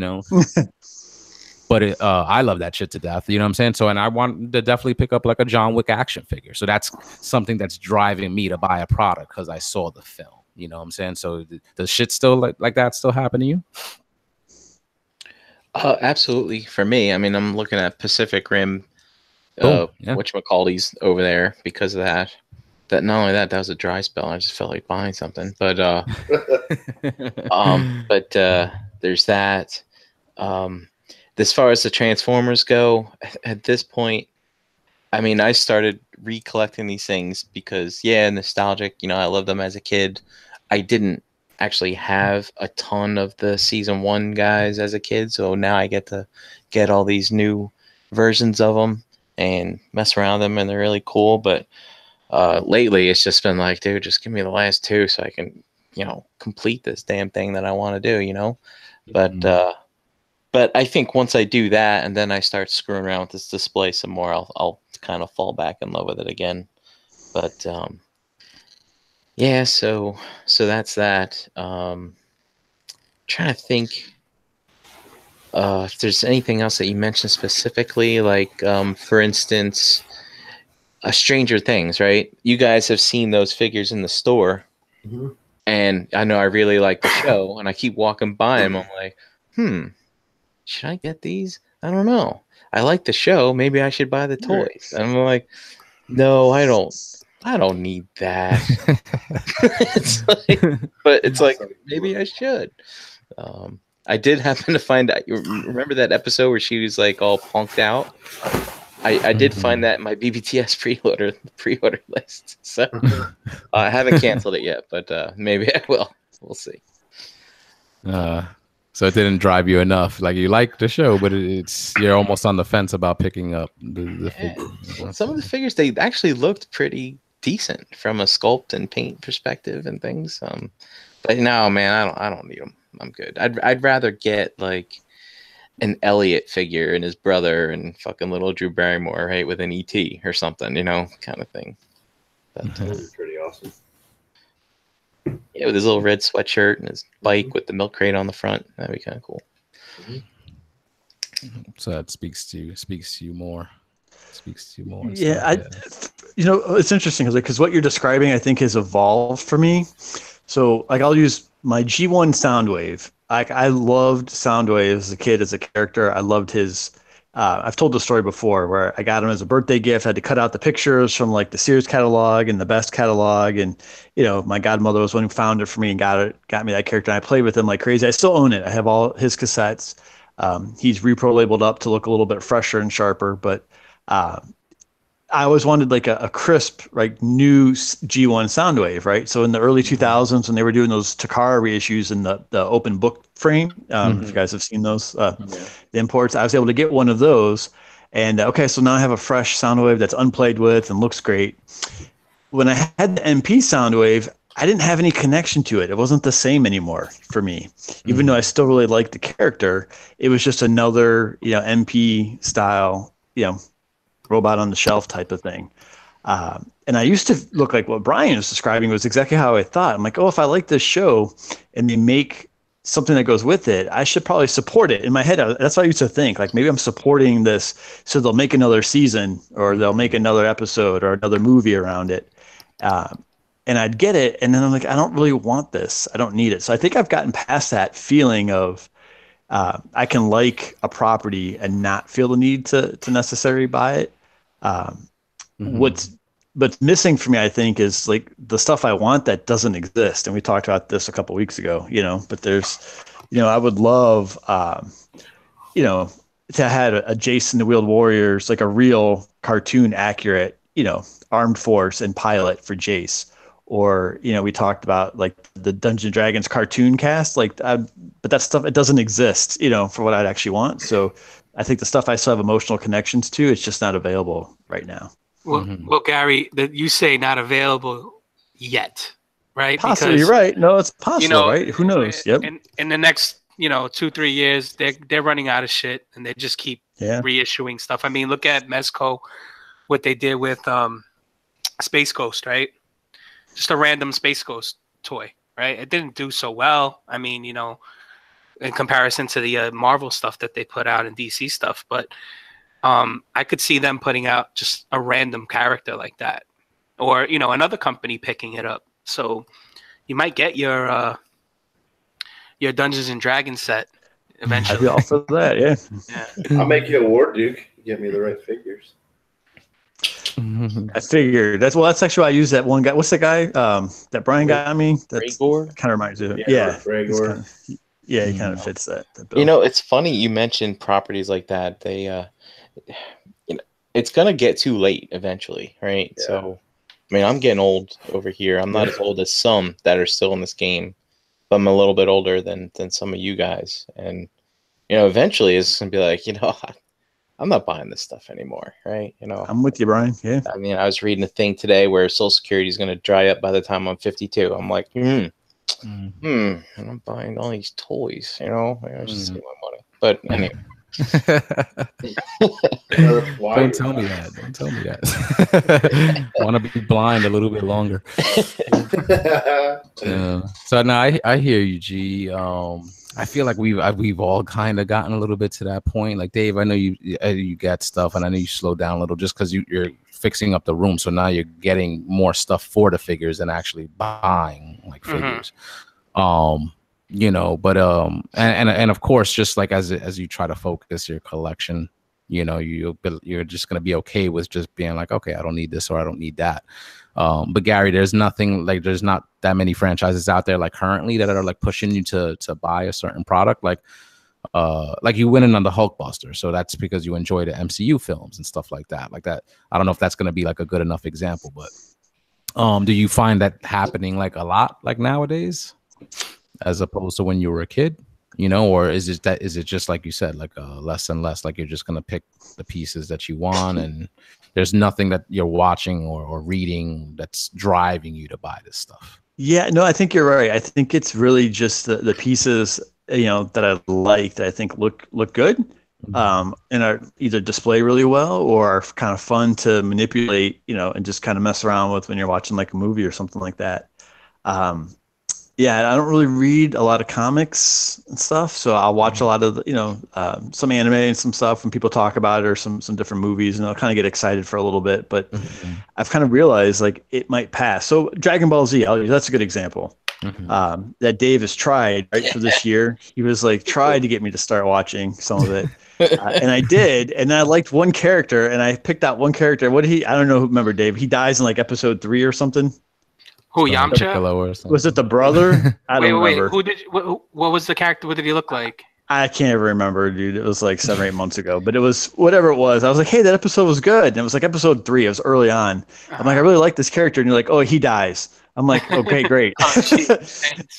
but I love that shit to death. You know what I'm saying? So, and I want to definitely pick up like a John Wick action figure. So that's something that's driving me to buy a product, because I saw the film. You know what I'm saying? So does shit still like that still happen to you? Absolutely. For me, I mean, I'm looking at Pacific Rim, whatchamacallit's over there because of that. That not only that was a dry spell. I just felt like buying something. But there's that. As far as the Transformers go, at this point, I mean, I started recollecting these things because, nostalgic. I loved them as a kid. I didn't actually have a ton of the season 1 guys as a kid, so now I get to get all these new versions of them and mess around them, and they're really cool. But lately it's just been like, dude, just give me the last 2 so I can complete this damn thing that I want to do. But I think once I do that and then I start screwing around with this display some more, I'll kind of fall back in love with it again. But so that's that. Trying to think if there's anything else that you mentioned specifically, like for instance, Stranger Things, right? You guys have seen those figures in the store, and I know I really like the show, and I keep walking by them. I'm like, should I get these? I don't know. I like the show. Maybe I should buy the toys. And I'm like, no, I don't need that. It's like maybe I should. I did happen to find out. You remember that episode where she was like all punked out? I did find that in my BBTS pre-order list. So I haven't canceled it yet, but maybe I will. We'll see. So it didn't drive you enough. Like you like the show, but you're almost on the fence about picking up the figures. Some of the figures, they actually looked pretty decent from a sculpt and paint perspective and things. But no, man, I don't need them. I'm good. I'd rather get like an Elliot figure and his brother and fucking little Drew Barrymore, right, with an ET or something, kind of thing. That would be pretty awesome. Yeah, with his little red sweatshirt and his bike with the milk crate on the front. That'd be kind of cool. So that speaks to you more. Yeah, it's interesting because what you're describing, I think, has evolved for me. So, like, I'll use my G1 Soundwave. I loved Soundwave as a kid, as a character. I loved his. I've told the story before where I got him as a birthday gift. I had to cut out the pictures from like the Sears catalog and the Best catalog, and my godmother was one who found it for me and got me that character. And I played with him like crazy. I still own it. I have all his cassettes. He's repro labeled up to look a little bit fresher and sharper, but I always wanted like a crisp, like new G1 Soundwave, right? So in the early 2000s, when they were doing those Takara reissues in the open book frame, if you guys have seen those, the imports, I was able to get one of those. And so now I have a fresh Soundwave that's unplayed with and looks great. When I had the MP Soundwave, I didn't have any connection to it. It wasn't the same anymore for me. Even though I still really liked the character, it was just another, MP style, robot on the shelf type of thing. And I used to look like what Brian was describing was exactly how I thought. I'm like, if I like this show and they make something that goes with it, I should probably support it. In my head, that's what I used to think. Like, maybe I'm supporting this so they'll make another season or they'll make another episode or another movie around it. And I'd get it. And then I'm like, I don't really want this. I don't need it. So I think I've gotten past that feeling of I can like a property and not feel the need to necessarily buy it. What's missing for me, I think, is like the stuff I want that doesn't exist. And we talked about this a couple of weeks ago, but there's, I would love, to have a Jason the Wheeled Warriors, like a real cartoon accurate, armed force and pilot for Jace. Or, we talked about like the Dungeons & Dragons cartoon cast, but that stuff, it doesn't exist, for what I'd actually want. So I think the stuff I still have emotional connections to, it's just not available right now. Well, Gary, you say not available yet, right? Possibly, you're right. No, it's possible, right? Who knows? Yep. In the next, 2-3 years, they're running out of shit, and they just keep reissuing stuff. I mean, look at Mezco, what they did with Space Ghost, right? Just a random Space Ghost toy, right? It didn't do so well. I mean, in comparison to the Marvel stuff that they put out and DC stuff, but I could see them putting out just a random character like that, or another company picking it up. So you might get your Dungeons and Dragons set eventually. I'd be all for that, yeah. I'll make you a War Duke. Get me the right figures. I figured that's actually why I used that one guy. What's the guy that Brian got me? That kind of reminds me of it. Yeah. He kind of fits that bill. It's funny you mentioned properties like that. They it's gonna get too late eventually, right? Yeah. So I mean, I'm getting old over here. I'm not as old as some that are still in this game, but I'm a little bit older than some of you guys. And eventually it's gonna be like, I'm not buying this stuff anymore, right? I'm with you, Brian. Yeah. I mean, I was reading a thing today where Social Security is going to dry up by the time I'm 52. I'm like, and I'm buying all these toys, I just save my money. But anyway. Don't tell me that. I want to be blind a little bit longer. So now I hear you, G. I feel like we've all kind of gotten a little bit to that point. Like Dave, I know you got stuff, and I know you slowed down a little just because you're fixing up the room. So now you're getting more stuff for the figures than actually buying like figures. But and of course, just like as you try to focus your collection, you're just gonna be okay with just being like, okay, I don't need this or I don't need that. But Gary, there's not that many franchises out there like currently that are like pushing you to buy a certain product. Like like you went in on the Hulkbuster, so that's because you enjoy the MCU films and stuff like that. Like that, I don't know if that's gonna be like a good enough example, but do you find that happening like a lot, like nowadays, as opposed to when you were a kid? Or is it just like you said, like less and less, like you're just gonna pick the pieces that you want, and there's nothing that you're watching or reading that's driving you to buy this stuff? Yeah, no, I think you're right. I think it's really just the pieces, that I like, that I think look good, and are either display really well or are kind of fun to manipulate, and just kind of mess around with when you're watching like a movie or something like that. Yeah, I don't really read a lot of comics and stuff, so I'll watch a lot of some anime and some stuff when people talk about it, or some different movies, and I'll kind of get excited for a little bit. But I've kind of realized like it might pass. So Dragon Ball Z, that's a good example. That Dave has tried for this year. He was like tried to get me to start watching some of it, and I did, and I liked one character, and I picked out one character. What did he? I don't know. Remember Dave? He dies in like episode 3 or something. Who, Yamcha? Was it the brother? I don't remember. What was the character? What did he look like? I can't remember, dude. It was like 7 or 8 months ago, but it was whatever it was. I was like, hey, that episode was good. And it was like episode 3. It was early on. I'm like, I really like this character. And you're like, oh, he dies. I'm like, okay, great.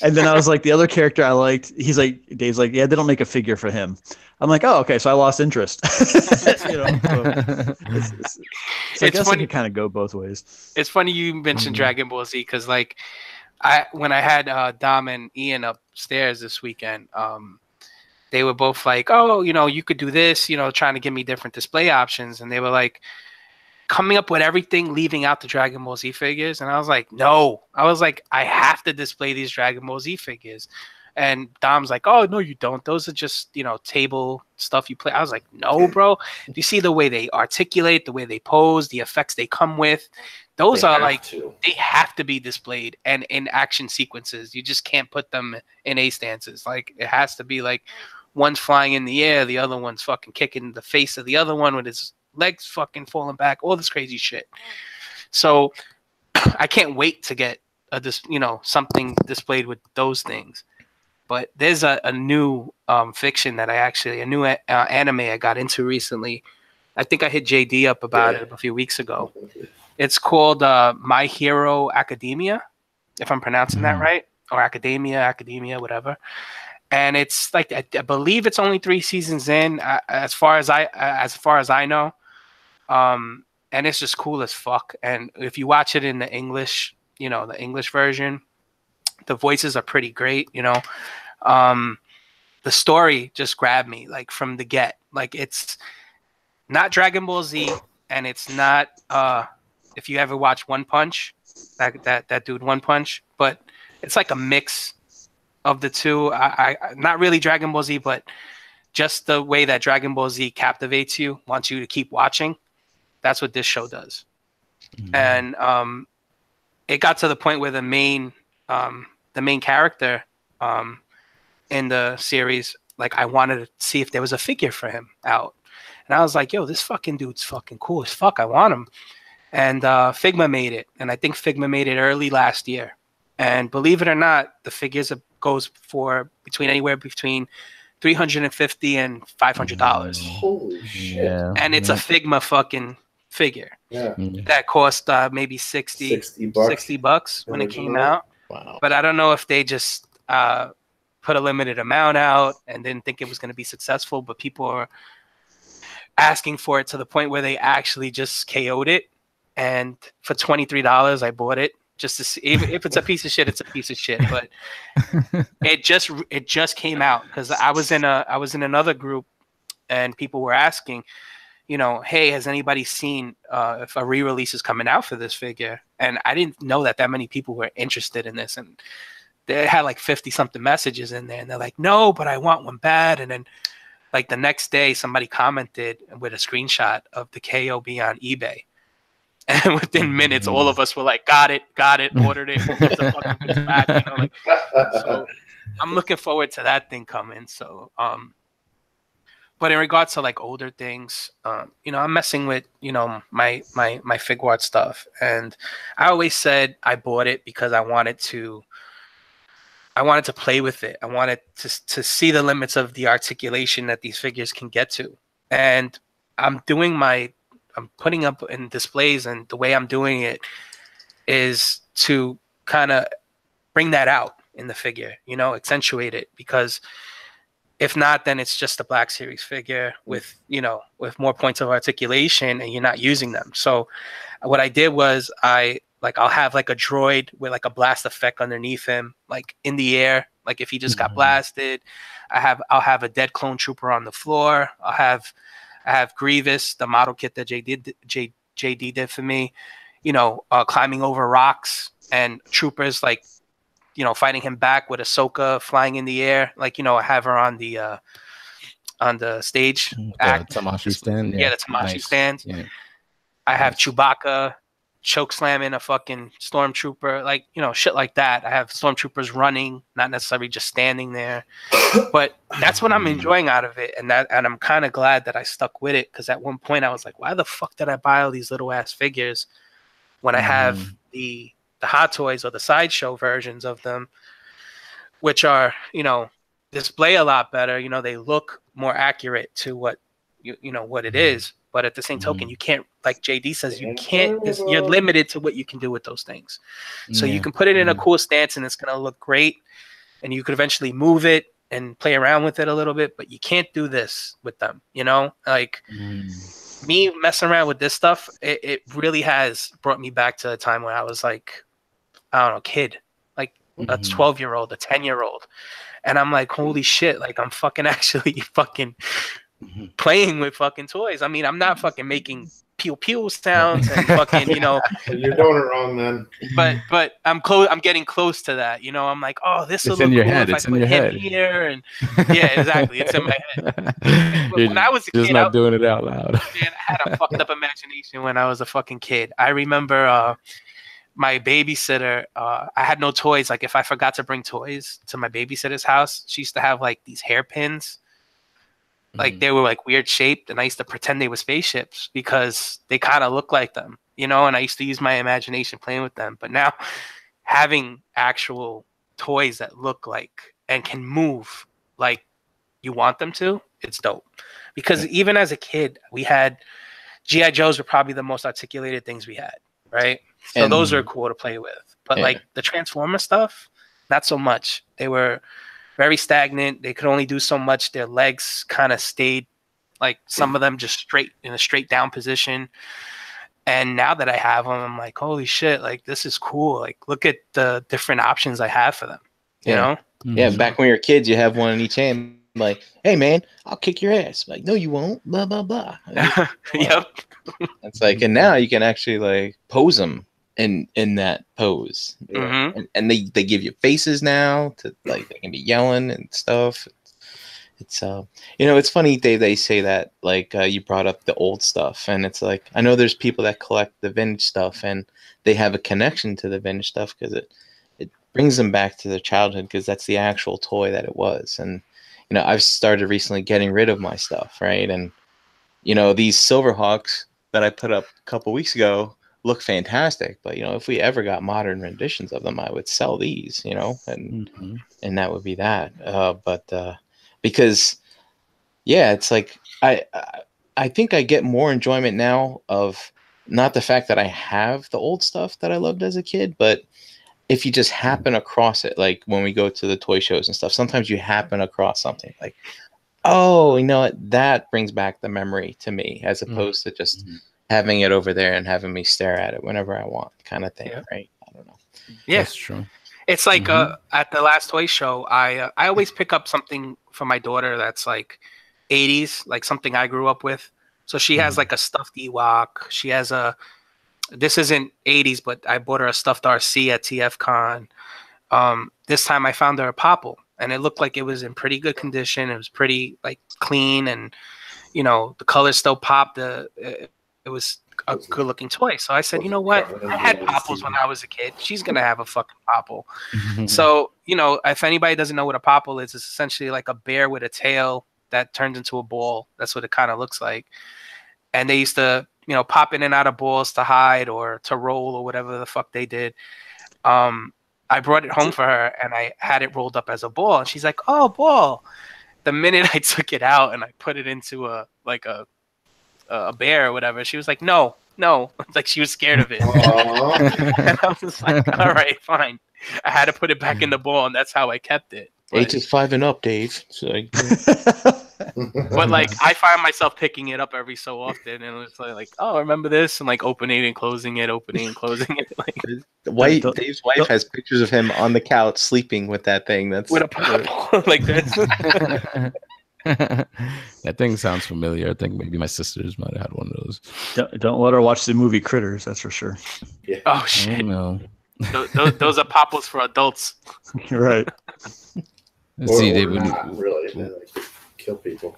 And then I was like, the other character I liked, Dave's like, yeah, they don't make a figure for him. I'm like, oh, okay. So I lost interest. It's I guess funny. It can kind of go both ways. It's funny you mentioned Dragon Ball Z, because like when I had Dom and Ian upstairs this weekend, they were both like, oh, you could do this, trying to give me different display options. And they were like coming up with everything, leaving out the Dragon Ball Z figures. And I was like, no. I was like, I have to display these Dragon Ball Z figures. And Dom's like, oh, no, you don't. Those are just, table stuff you play. I was like, no, bro. Do you see the way they articulate, the way they pose, the effects they come with? Those they have to be displayed and in action sequences. You just can't put them in A stances. Like, it has to be like one's flying in the air, the other one's fucking kicking the face of the other one with his legs fucking falling back, all this crazy shit. So I can't wait to get something displayed with those things. But there's a new fiction that a new anime I got into recently. I think I hit JD up about it a few weeks ago. It's called My Hero Academia, if I'm pronouncing that right, or Academia, whatever. And it's like I believe it's only 3 seasons in, as far as I know. And it's just cool as fuck. And if you watch it in the English, the English version, the voices are pretty great. The story just grabbed me like from the get. Like, it's not Dragon Ball Z, and it's not if you ever watch One Punch, that dude One Punch, but it's like a mix of the two. I not really Dragon Ball Z, but just the way that Dragon Ball Z captivates you, wants you to keep watching. That's what this show does. And it got to the point where the main character in the series, like, I wanted to see if there was a figure for him out. And I was like, yo, this fucking dude's fucking cool as fuck. I want him. And Figma made it. And I think Figma made it early last year. And believe it or not, the figures goes for anywhere between $350 and $500. Holy shit. Yeah. And it's a Figma fucking figure. Yeah. That cost maybe $60 bucks when it came out. Wow. But I don't know if they just put a limited amount out and didn't think it was going to be successful, but people are asking for it to the point where they actually just KO'd it. And for $23, I bought it just to see if it's a piece of shit. It's a piece of shit. But it just came out because I was in another group, and people were asking, hey, has anybody seen if a re-release is coming out for this figure? And I didn't know that many people were interested in this, and they had like 50 something messages in there, and they're like, no, but I want one bad. And then like the next day, somebody commented with a screenshot of the KOB on eBay. And within minutes, all of us were like, got it, ordered it. Back, so I'm looking forward to that thing coming. So, but in regards to like older things, I'm messing with, my Figuart stuff. And I always said I bought it because I wanted to I wanted to play with it. I wanted to see the limits of the articulation that these figures can get to. And I'm putting up in displays, and the way I'm doing it is to kind of bring that out in the figure, accentuate it, because if not, then it's just a Black Series figure with more points of articulation, and you're not using them. So what I did was I'll have like a droid with like a blast effect underneath him, like in the air, like if he just got blasted. I'll have a dead clone trooper on the floor. I have Grievous, the model kit that JD did for me, climbing over rocks, and troopers like fighting him back with Ahsoka flying in the air, like I have her on the stage act. Tamashi stand. Yeah, the Tamashi stand. Yeah. I have Chewbacca choke slamming a fucking stormtrooper, like shit like that. I have stormtroopers running, not necessarily just standing there. But that's what I'm enjoying out of it, and I'm kind of glad that I stuck with it, because at one point I was like, why the fuck did I buy all these little ass figures when I have the Hot Toys or the sideshow versions of them, which are display a lot better. They look more accurate to what what it is. But at the same token, you can't, like JD says, you're limited to what you can do with those things. So you can put it in a cool stance and it's going to look great. And you could eventually move it and play around with it a little bit, but you can't do this with them, Like me messing around with this stuff, it really has brought me back to a time where I was like, I don't know, kid, like a 12-year-old, a 10-year-old. And I'm like, holy shit, like I'm fucking actually fucking playing with fucking toys. I mean, I'm not fucking making pew pew sounds and fucking, You're doing it wrong, man. But I'm getting close to that. I'm like, oh, this will look cool if I put him here, and yeah, exactly, it's in my head. When I was a kid, not doing it out loud. Man, I had a fucked up imagination when I was a fucking kid. I remember my babysitter, I had no toys. Like if I forgot to bring toys to my babysitter's house, she used to have like these hairpins. Like they were like weird shaped, and I used to pretend they were spaceships because they kind of look like them, and I used to use my imagination playing with them. But now having actual toys that look like and can move like you want them to, it's dope. Because even as a kid, we had G.I. Joes were probably the most articulated things we had, right? So those are cool to play with. But like the Transformer stuff, not so much. They were very stagnant. They could only do so much. Their legs kind of stayed, like some of them just straight in a straight down position. And now that I have them, I'm like, holy shit, like this is cool. Like look at the different options I have for them. You know? Yeah, back when you were kids, you have one in each hand. Like, hey man, I'll kick your ass. Like, no, you won't. Blah blah blah. Yep. It's like, and now you can actually like pose them in that pose, and they give you faces now to like they can be yelling and stuff. It's it's funny they say that, like you brought up the old stuff, and it's like I know there's people that collect the vintage stuff and they have a connection to the vintage stuff because it brings them back to their childhood because that's the actual toy that it was. And I've started recently getting rid of my stuff, right? And these Silverhawks that I put up a couple weeks ago look fantastic, but if we ever got modern renditions of them, I would sell these, and that would be that. But because it's like I think I get more enjoyment now of not the fact that I have the old stuff that I loved as a kid, but if you just happen across it, like when we go to the toy shows and stuff, sometimes you happen across something like, oh, that brings back the memory to me, as opposed to just having it over there and having me stare at it whenever I want, kind of thing, right? I don't know. Yeah, that's true. It's like at the last toy show, I always pick up something for my daughter that's like 80s, like something I grew up with. So she has like a stuffed Ewok. She has this isn't 80s, but I bought her a stuffed R.O.C. at TF Con. This time I found her a Popple, and it looked like it was in pretty good condition. It was pretty like clean, and the colors still popped. It was a good looking toy. So I said, you know what? I had Popples when I was a kid. She's going to have a fucking Popple. So, if anybody doesn't know what a Popple is, it's essentially like a bear with a tail that turns into a ball. That's what it kind of looks like. And they used to, pop in and out of balls to hide or to roll or whatever the fuck they did. I I brought it home for her, and I had it rolled up as a ball. And she's like, "Oh, ball." The minute I took it out and I put it into a bear or whatever, she was like, "No, no." Like she was scared of it. And I was like, "All right, fine." I had to put it back in the ball, and that's how I kept it. Age is 5 and up, Dave. So, but like I find myself picking it up every so often, and it's like, oh, remember this, and like opening and closing it. Like Dave's wife has pictures of him on the couch sleeping with that thing. That's with a pop like this. That thing sounds familiar. I think maybe my sisters might have had one of those. Don't let her watch the movie Critters. That's for sure. Yeah. Oh shit! No. Those are popples for adults. You're right. See, they would would not really. They like kill people.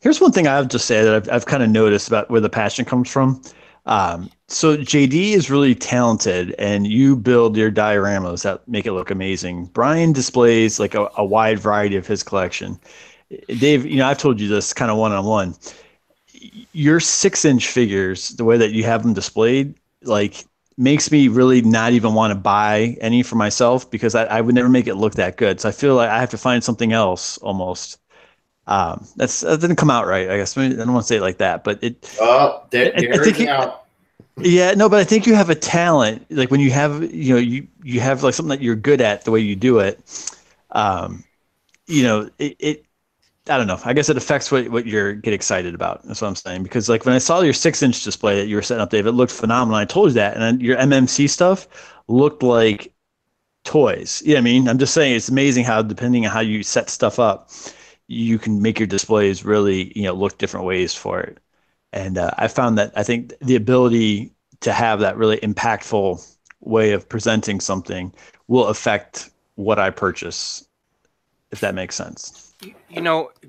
Here's one thing I have to say that I've kind of noticed about where the passion comes from. So JD is really talented, and you build your dioramas that make it look amazing. Brian displays like a wide variety of his collection. Dave, I've told you this kind of one-on-one. Your 6-inch figures, the way that you have them displayed, like makes me really not even want to buy any for myself because I would never make it look that good. So I feel like I have to find something else almost. That didn't come out right, I guess. I don't want to say it like that, but it. Oh, I think out. Yeah, no, but I think you have a talent. Like when you have, you have like something that you're good at the way you do it. It I don't know. I guess it affects what you get excited about. That's what I'm saying. Because like when I saw your 6-inch display that you were setting up, Dave, it looked phenomenal. I told you that, and then your MMC stuff looked like toys. I mean, I'm just saying it's amazing how depending on how you set stuff up, you can make your displays really look different ways for it. And I found that I think the ability to have that really impactful way of presenting something will affect what I purchase, if that makes sense.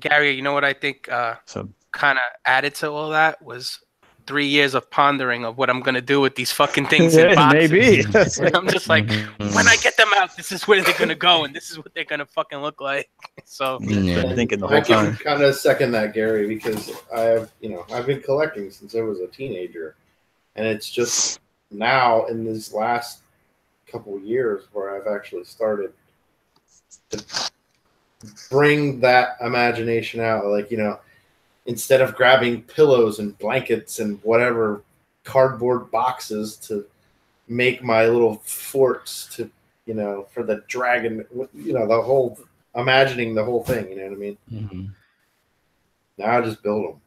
Gary, what I think kind of added to all that was 3 years of pondering of what I'm going to do with these fucking things in boxes. Maybe. And I'm just like, when I get them out, this is where they're going to go, and this is what they're going to fucking look like. So I'm thinking the whole I time. can kind of second that, Gary, because I've been collecting since I was a teenager, and it's just now in these last couple of years where I've actually started to bring that imagination out. Like, instead of grabbing pillows and blankets and whatever cardboard boxes to make my little forts to, for the dragon, the whole imagining the whole thing, you know what I mean? Mm-hmm. Now I just build them.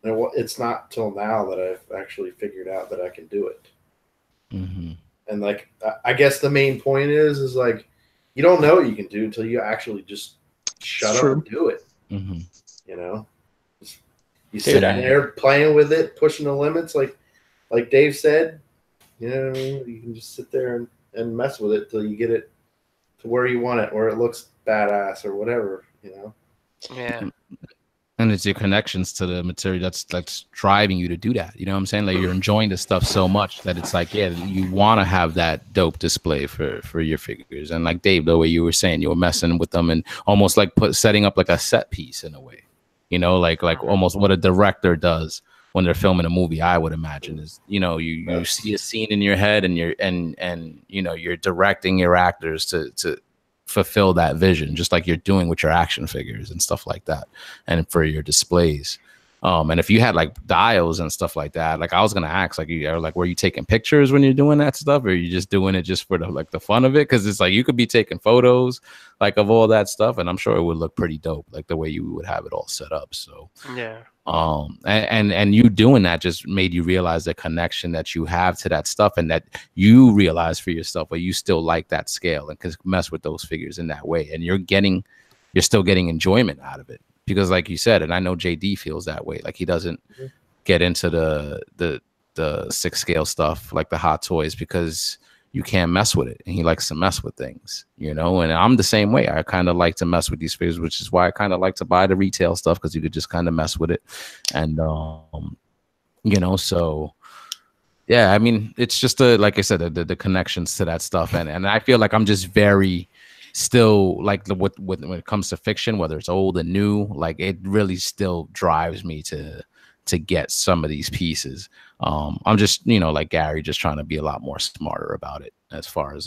And it's not till now that I've actually figured out that I can do it. Mm-hmm. And like, I guess the main point is like, you don't know what you can do until you actually just shut up and do it. Mm-hmm. You sit there playing with it, pushing the limits, like Dave said. You know what I mean? You can just sit there and mess with it till you get it to where you want it, where it looks badass or whatever. Yeah. And it's your connections to the material that's driving you to do that. You know what I'm saying? Like you're enjoying the stuff so much that it's like, yeah, you want to have that dope display for your figures. And like Dave, the way you were saying, you were messing with them and almost like setting up like a set piece in a way. Like almost what a director does when they're filming a movie, I would imagine is, you see a scene in your head and you're directing your actors to fulfill that vision, just like you're doing with your action figures and stuff like that, and for your displays. And if you had like dials and stuff like that, like I was gonna ask, like, were you taking pictures when you're doing that stuff, or are you just doing it just for the fun of it? Because it's like you could be taking photos like of all that stuff, and I'm sure it would look pretty dope, like the way you would have it all set up. So yeah. And you doing that just made you realize the connection that you have to that stuff, and that you realize for yourself, but you still like that scale and can mess with those figures in that way, and you're still getting enjoyment out of it. Because like you said, and I know JD feels that way, like he doesn't get into the 6 scale stuff, like the hot toys, because you can't mess with it, and he likes to mess with things, and I'm the same way. I kind of like to mess with these figures, which is why I kind of like to buy the retail stuff, because you could just kind of mess with it. And so yeah, I mean, it's just like I said, the connections to that stuff, and I feel like I'm just very still like when it comes to fiction, whether it's old and new, like it really still drives me to to get some of these pieces. I'm just, you know, like Gary, just trying to be a lot more smarter about it as far as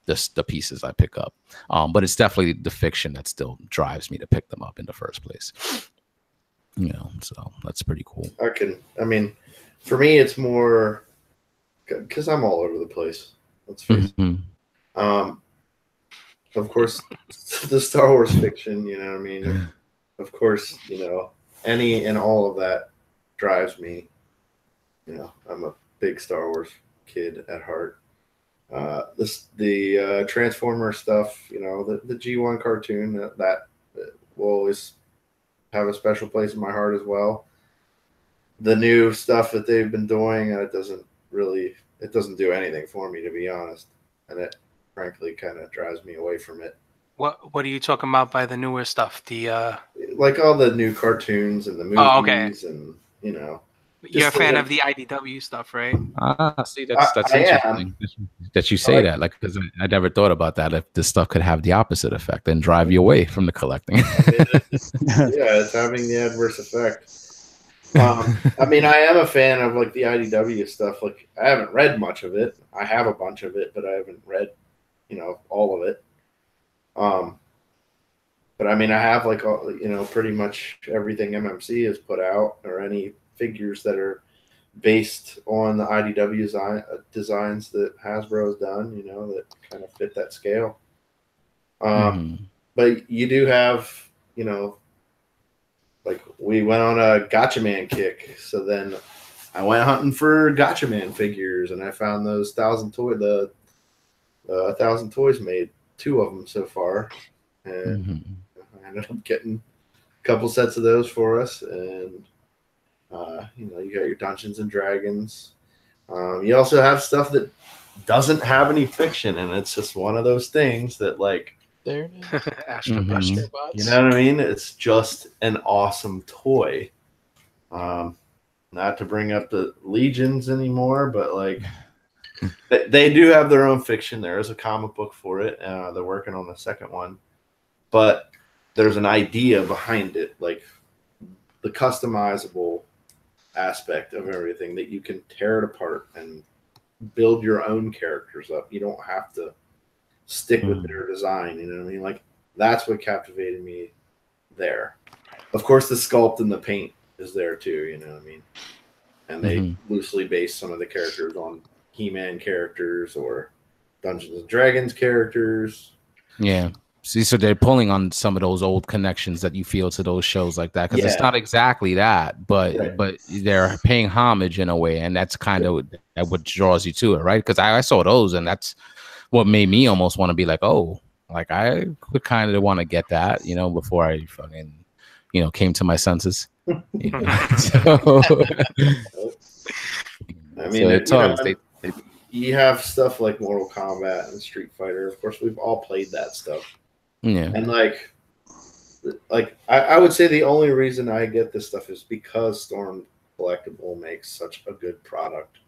the pieces I pick up. But it's definitely the fiction that still drives me to pick them up in the first place. You know, so that's pretty cool. I mean, for me, it's more because I'm all over the place. Let's face it. Of course, the Star Wars fiction, you know what I mean? Of course, you know, any and all of that drives me. You know, I'm a big Star Wars kid at heart. The Transformer stuff, you know, the G1 cartoon, that will always have a special place in my heart as well. The new stuff that they've been doing, it doesn't do anything for me, to be honest. And it frankly kind of drives me away from it. What are you talking about by the newer stuff? The like all the new cartoons and the movies. Oh, okay. And, you know. You're a fan of the IDW stuff, right? See, that's interesting that you say that. Like, because I never thought about that. If this stuff could have the opposite effect and drive you away from the collecting. It's having the adverse effect. I mean, I am a fan of like the IDW stuff. Like, I haven't read much of it. I have a bunch of it, but I haven't read, you know, all of it. But I mean, I have like all, you know, pretty much everything MMC has put out, or any figures that are based on the IDW designs that Hasbro has done, you know, that kind of fit that scale. But you do have, you know, like we went on a Gotcha Man kick. So then I went hunting for Gotcha Man figures, and I found those 1,000 toys made, 2 of them so far. And I ended up getting a couple sets of those for us. And, you know, you got your Dungeons and Dragons. You also have stuff that doesn't have any fiction, and it's just one of those things that, like, there it is. Astrobots. You know what I mean? It's just an awesome toy. Not to bring up the Legions anymore, but like they do have their own fiction. There is a comic book for it. They're working on the second one, but there's an idea behind it, like the customizable aspect of everything, that you can tear it apart and build your own characters up. You don't have to stick with their design, you know what I mean? Like, that's what captivated me there. Of course, the sculpt and the paint is there too, you know what I mean? And they loosely base some of the characters on He-Man characters or Dungeons and Dragons characters. Yeah. See, so they're pulling on some of those old connections that you feel to those shows like that, because it's not exactly that, but they're paying homage in a way, and that's kind of what draws you to it, right? Because I saw those, and that's what made me almost want to be like, oh, like I would kind of want to get that, you know, before I fucking, you know, came to my senses. You know? So, I mean, you have stuff like Mortal Kombat and Street Fighter. Of course, we've all played that stuff. Yeah. And like I would say the only reason I get this stuff is because Storm Collectible makes such a good product.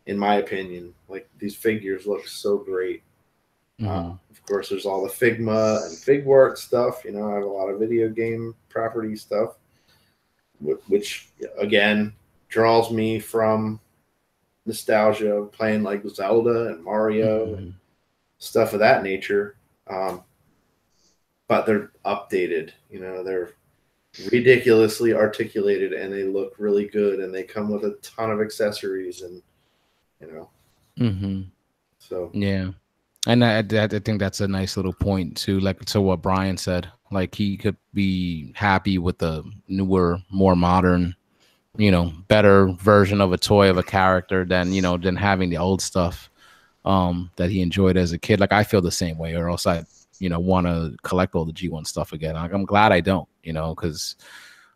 In my opinion, like, these figures look so great. Of course, there's all the Figma and Figwart stuff. You know, I have a lot of video game property stuff, which again draws me from nostalgia of playing like Zelda and Mario and stuff of that nature. But they're updated. You know, they're ridiculously articulated, and they look really good, and they come with a ton of accessories, and you know. So yeah, and I think that's a nice little point too, like to what Brian said. Like, he could be happy with the newer, more modern, you know, better version of a toy of a character than, you know, than having the old stuff that he enjoyed as a kid. Like, I feel the same way, or else I, you know, want to collect all the G1 stuff again. Like, I'm glad I don't, you know, because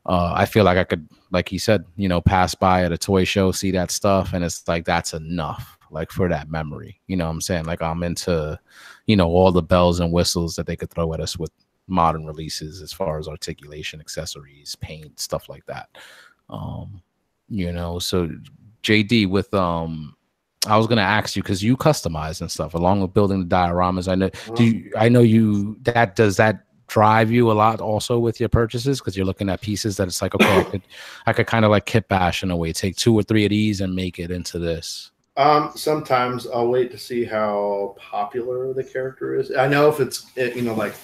I feel like I could, like he said, you know, pass by at a toy show, see that stuff, and it's like, that's enough, like, for that memory. You know what I'm saying? Like, I'm into, you know, all the bells and whistles that they could throw at us with modern releases as far as articulation, accessories, paint, stuff like that. You know, so JD, with I was gonna ask you, because you customize and stuff along with building the dioramas. I know, I know you, does that drive you a lot also with your purchases because you're looking at pieces that it's like, okay, I could kind of like kit bash in a way, take 2 or 3 of these and make it into this? Sometimes I'll wait to see how popular the character is. I know if it's, like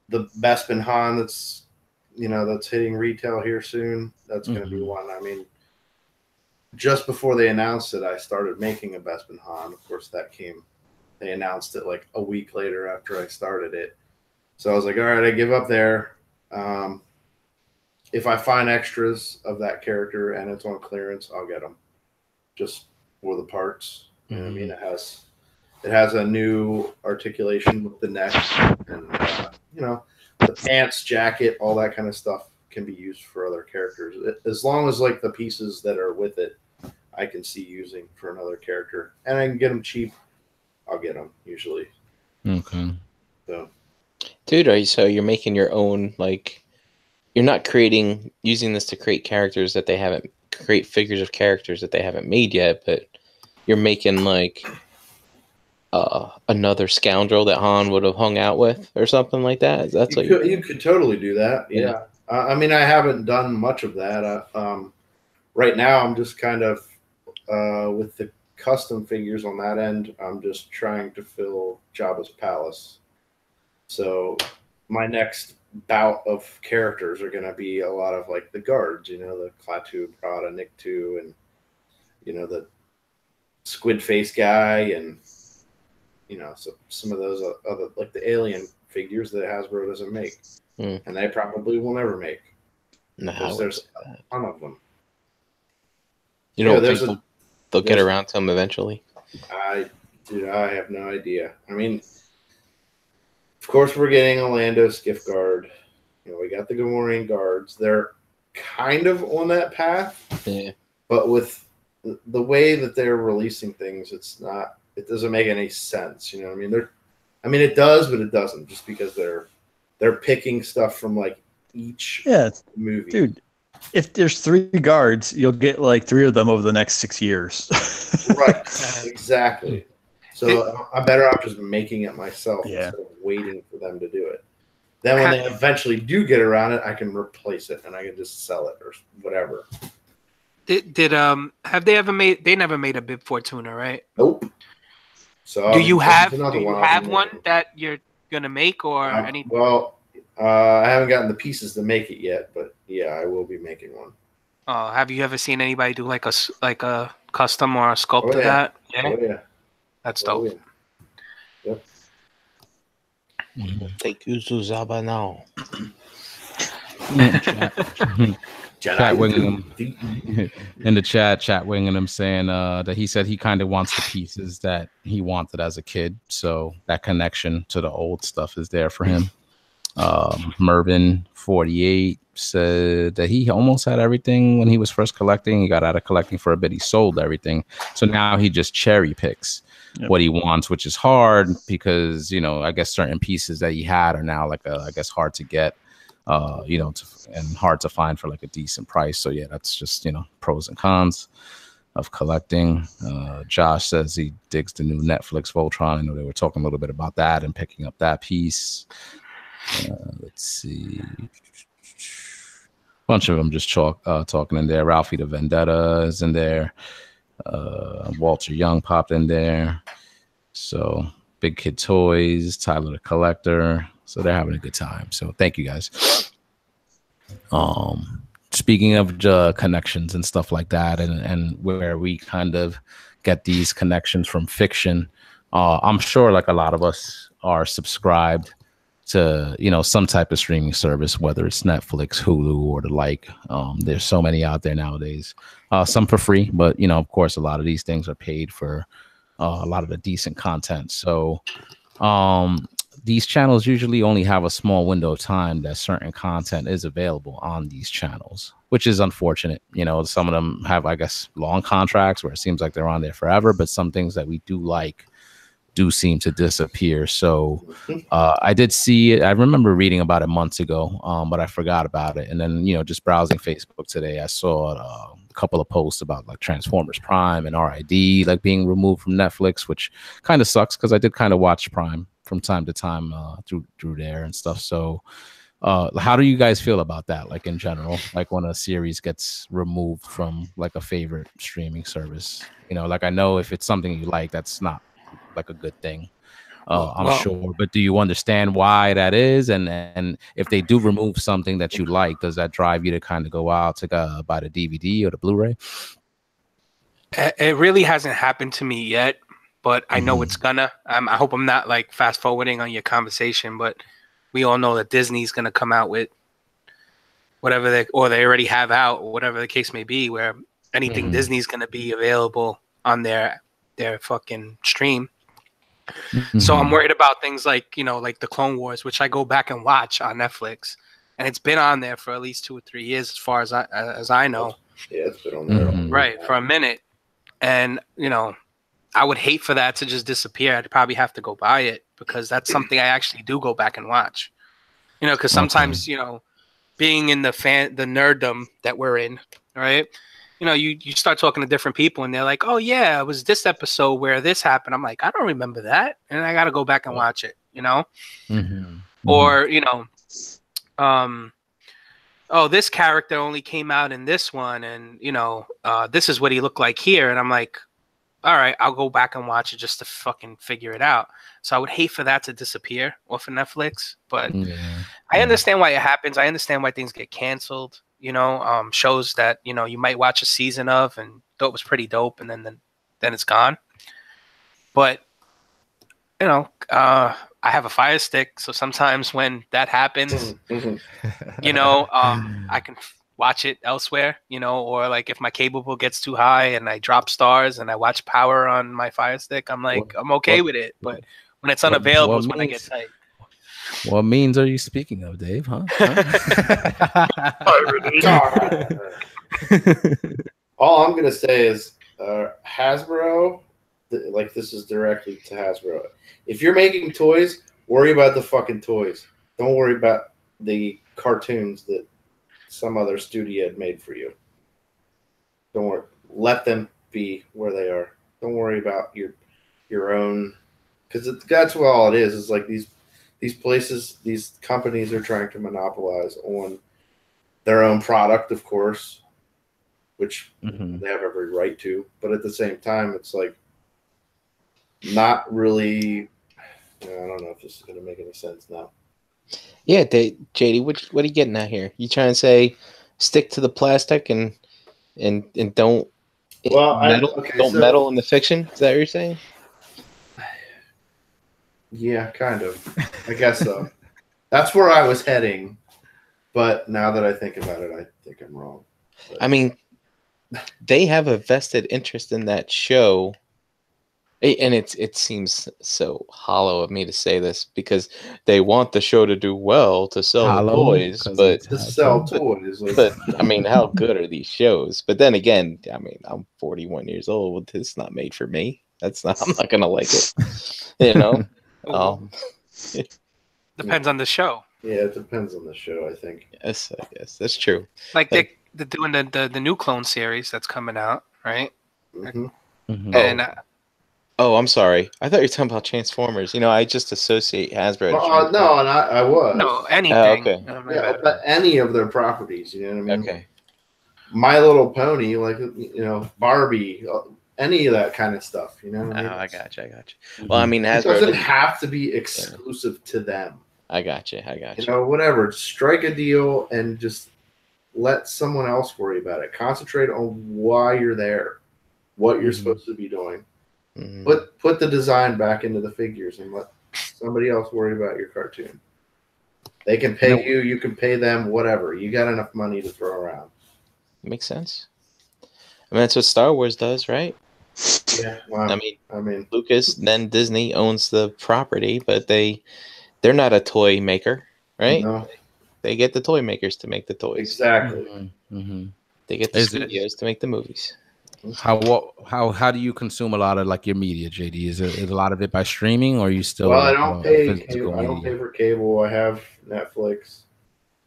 the Bespin Han that's hitting retail here soon, that's going to be one. I mean, just before they announced it, I started making a Bespin Han. Of course, they announced it like a week later after I started it. So I was like, all right, I give up there. If I find extras of that character and it's on clearance, I'll get them just for the parts. You know what I mean? It has a new articulation with the neck, and the pants, jacket, all that kind of stuff can be used for other characters. As long as like the pieces that are with it, I can see using for another character, and I can get them cheap. I'll get them usually. Okay. So, dude, so you're making your own, like, you're not using this to create characters that they haven't, create figures of characters that they haven't made yet, but you're making like another scoundrel that Han would have hung out with or something like that. That's you could totally do that. Yeah. I mean, I haven't done much of that. Right now, I'm just kind of with the custom figures on that end. I'm just trying to fill Jabba's palace. So my next bout of characters are going to be a lot of like the guards, the Klaatu, Prada, Nikto, and the squid face guy, and so some of those other like the alien figures that Hasbro doesn't make, and they probably will never make. No, because there's a ton of them. They'll get around to them eventually. I have no idea. I mean, of course, we're getting a Lando skiff guard. We got the Gamorrean guards. They're kind of on that path. Yeah. But with the way that they're releasing things, it doesn't make any sense. You know what I mean? It does, but it doesn't, just because they're picking stuff from like each movie. Dude, if there's 3 guards, you'll get like 3 of them over the next 6 years. Right. Exactly. So I'm better off just making it myself instead of waiting for them to do it. Then when they eventually do get around it, I can replace it and I can just sell it or whatever. Have they ever made? They never made a Bib Fortuna, right? Nope. So do you have one that you're gonna make or anything? Well, I haven't gotten the pieces to make it yet, but yeah, I will be making one. Have you ever seen anybody do like a custom or a sculpt of that? Yeah. Oh yeah. That's dope. Oh, yeah. Yep. Take you to Zaba now. Chat winging him in the chat winging him saying that he said he kind of wants the pieces that he wanted as a kid, so that connection to the old stuff is there for him. Mervin 48 said that he almost had everything when he was first collecting. He got out of collecting for a bit. He sold everything, so now he just cherry picks what he wants, which is hard because I guess certain pieces that he had are now like I guess hard to get. And hard to find for like a decent price. So yeah, that's just pros and cons of collecting. Josh says he digs the new Netflix Voltron. I know they were talking a little bit about that and picking up that piece. Let's see, bunch of them just talking in there. Ralphie the Vendetta is in there. Walter Young popped in there. So Big Kid Toys, Tyler the Collector. So they're having a good time. So thank you guys. Speaking of connections and stuff like that, and where we kind of get these connections from fiction, I'm sure like a lot of us are subscribed to some type of streaming service, whether it's Netflix, Hulu, or the like. There's so many out there nowadays. Some for free, but of course a lot of these things are paid for a lot of the decent content. So these channels usually only have a small window of time that certain content is available on these channels, which is unfortunate. Some of them have, I guess, long contracts where it seems like they're on there forever, but some things that we do like do seem to disappear. So I did see it. I remember reading about it months ago, but I forgot about it. And then, just browsing Facebook today, I saw a couple of posts about like Transformers Prime and RID like being removed from Netflix, which kind of sucks because I did kind of watch Prime from time to time through there and stuff. So how do you guys feel about that, like in general, like when a series gets removed from like a favorite streaming service? You know, like I know if it's something you like, that's not like a good thing, I'm Well, sure, but do you understand why that is? And if they do remove something that you like, does that drive you to kind of go out to buy the DVD or the Blu-ray? it really hasn't happened to me yet, but I know it's gonna. I hope I'm not like fast forwarding on your conversation, but we all know that Disney's gonna come out with whatever they already have out, or whatever the case may be, where anything Disney's gonna be available on their fucking stream. So I'm worried about things like, you know, like the Clone Wars, which I go back and watch on Netflix, and it's been on there for at least 2 or 3 years, as far as I know. Yeah, it's been on there. Right, for a minute. And, you know, I would hate for that to just disappear. I'd probably have to go buy it, because that's something I actually do go back and watch. You know, because sometimes, you know, being in the nerddom that we're in, right? You know, you start talking to different people and they're like, oh, yeah, it was this episode where this happened. I'm like, I don't remember that. And I got to go back and watch it, you know? Or, you know, oh, this character only came out in this one, and, you know, this is what he looked like here. And I'm like, all right, I'll go back and watch it just to fucking figure it out. So I would hate for that to disappear off of Netflix, but I understand why it happens. I understand why things get canceled. You know, shows that, you know, you might watch a season of and thought it was pretty dope, and then it's gone. But, you know, I have a Fire Stick, so sometimes when that happens, you know, I can watch it elsewhere, you know, or like if my cable bill gets too high and I drop stars and I watch Power on my Fire Stick, I'm like, I'm okay with it. But when it's unavailable is when I get tight. What means are you speaking of, Dave? Huh? All I'm gonna say is Hasbro. Like, this is directly to Hasbro. If you're making toys, worry about the fucking toys. Don't worry about the cartoons that some other studio had made for you. Don't worry. Let them be where they are. Don't worry about your own, because that's what all it is. It's like these places, these companies are trying to monopolize on their own product, of course, which they have every right to. But at the same time, it's like not really. I don't know if this is going to make any sense now. Yeah, JD, what are you getting at here? You trying to say stick to the plastic and don't meddle in the fiction? Is that what you're saying? Yeah, kind of. I guess so. That's where I was heading, but now that I think about it, I think I'm wrong. But, I mean, they have a vested interest in that show. And it seems so hollow of me to say this, because they want the show to do well to sell toys, but to sell toys. But I mean, how good are these shows? But then again, I mean, I'm 41 years old. It's not made for me. I'm not gonna like it. You know. Depends on the show. Yeah, it depends on the show, I think. Yes, I guess that's true. Like they're doing the new Clone series that's coming out, right? And oh, I'm sorry. I thought you were talking about Transformers. You know, I just associate Hasbro. No, and I was. No, anything. Okay. Yeah, but any of their properties, you know what I mean? Okay. My Little Pony, like, you know, Barbie, any of that kind of stuff, you know what I mean? Oh, I got you. Well, I mean, Hasbro it doesn't have to be exclusive to them. I got you. You know, whatever. Strike a deal and just let someone else worry about it. Concentrate on why you're there, what you're supposed to be doing. Put the design back into the figures and let somebody else worry about your cartoon. They can pay you, you can pay them, whatever. You got enough money to throw around. Makes sense. I mean, that's what Star Wars does, right? Yeah. Wow. I mean, Lucas, then Disney owns the property, but they're not a toy maker, right? No. They get the toy makers to make the toys. Exactly. They get the studios to make the movies. How do you consume a lot of like your media, JD? Is a lot of it by streaming, or are you still? Well, I don't pay for cable. I have Netflix,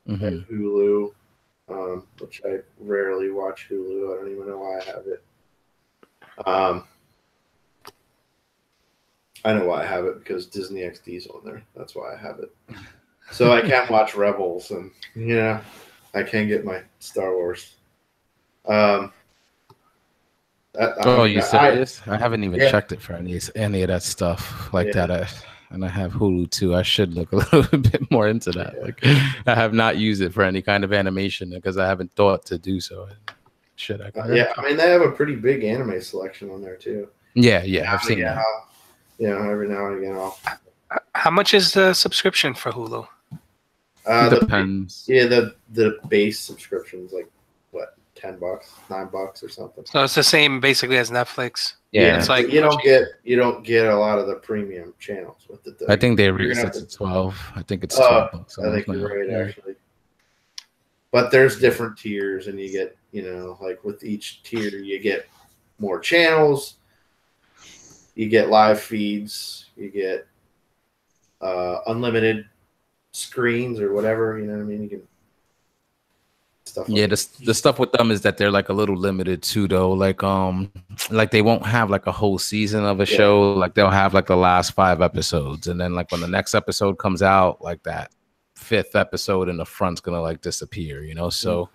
I have Hulu, which I rarely watch Hulu. I don't even know why I have it. I know why I have it, because Disney XD's on there. That's why I have it. So I can watch Rebels, and I can get my Star Wars. You serious? I haven't even checked it for any of that stuff like that. And I have Hulu too. I should look a little bit more into that. Like, I have not used it for any kind of animation because I haven't thought to do so. Should I? I mean, they have a pretty big anime selection on there too. Yeah, I've seen that. Every now and again, How much is the subscription for Hulu? Depends. The base subscription is like what, $10, $9 or something. So it's the same basically as Netflix. Yeah, it's like you don't get a lot of the premium channels with it. I think they raised it to 12. I think it's $12. I think you're right, actually. But there's different tiers, and you get, like with each tier, you get more channels, you get live feeds, you get unlimited screens or whatever. You know what I mean? You can stuff. Like the stuff with them is that they're like a little limited too, though. Like they won't have like a whole season of a show. Like they'll have like the last 5 episodes, and then like when the next episode comes out, like that 5th episode in the front's gonna like disappear. So.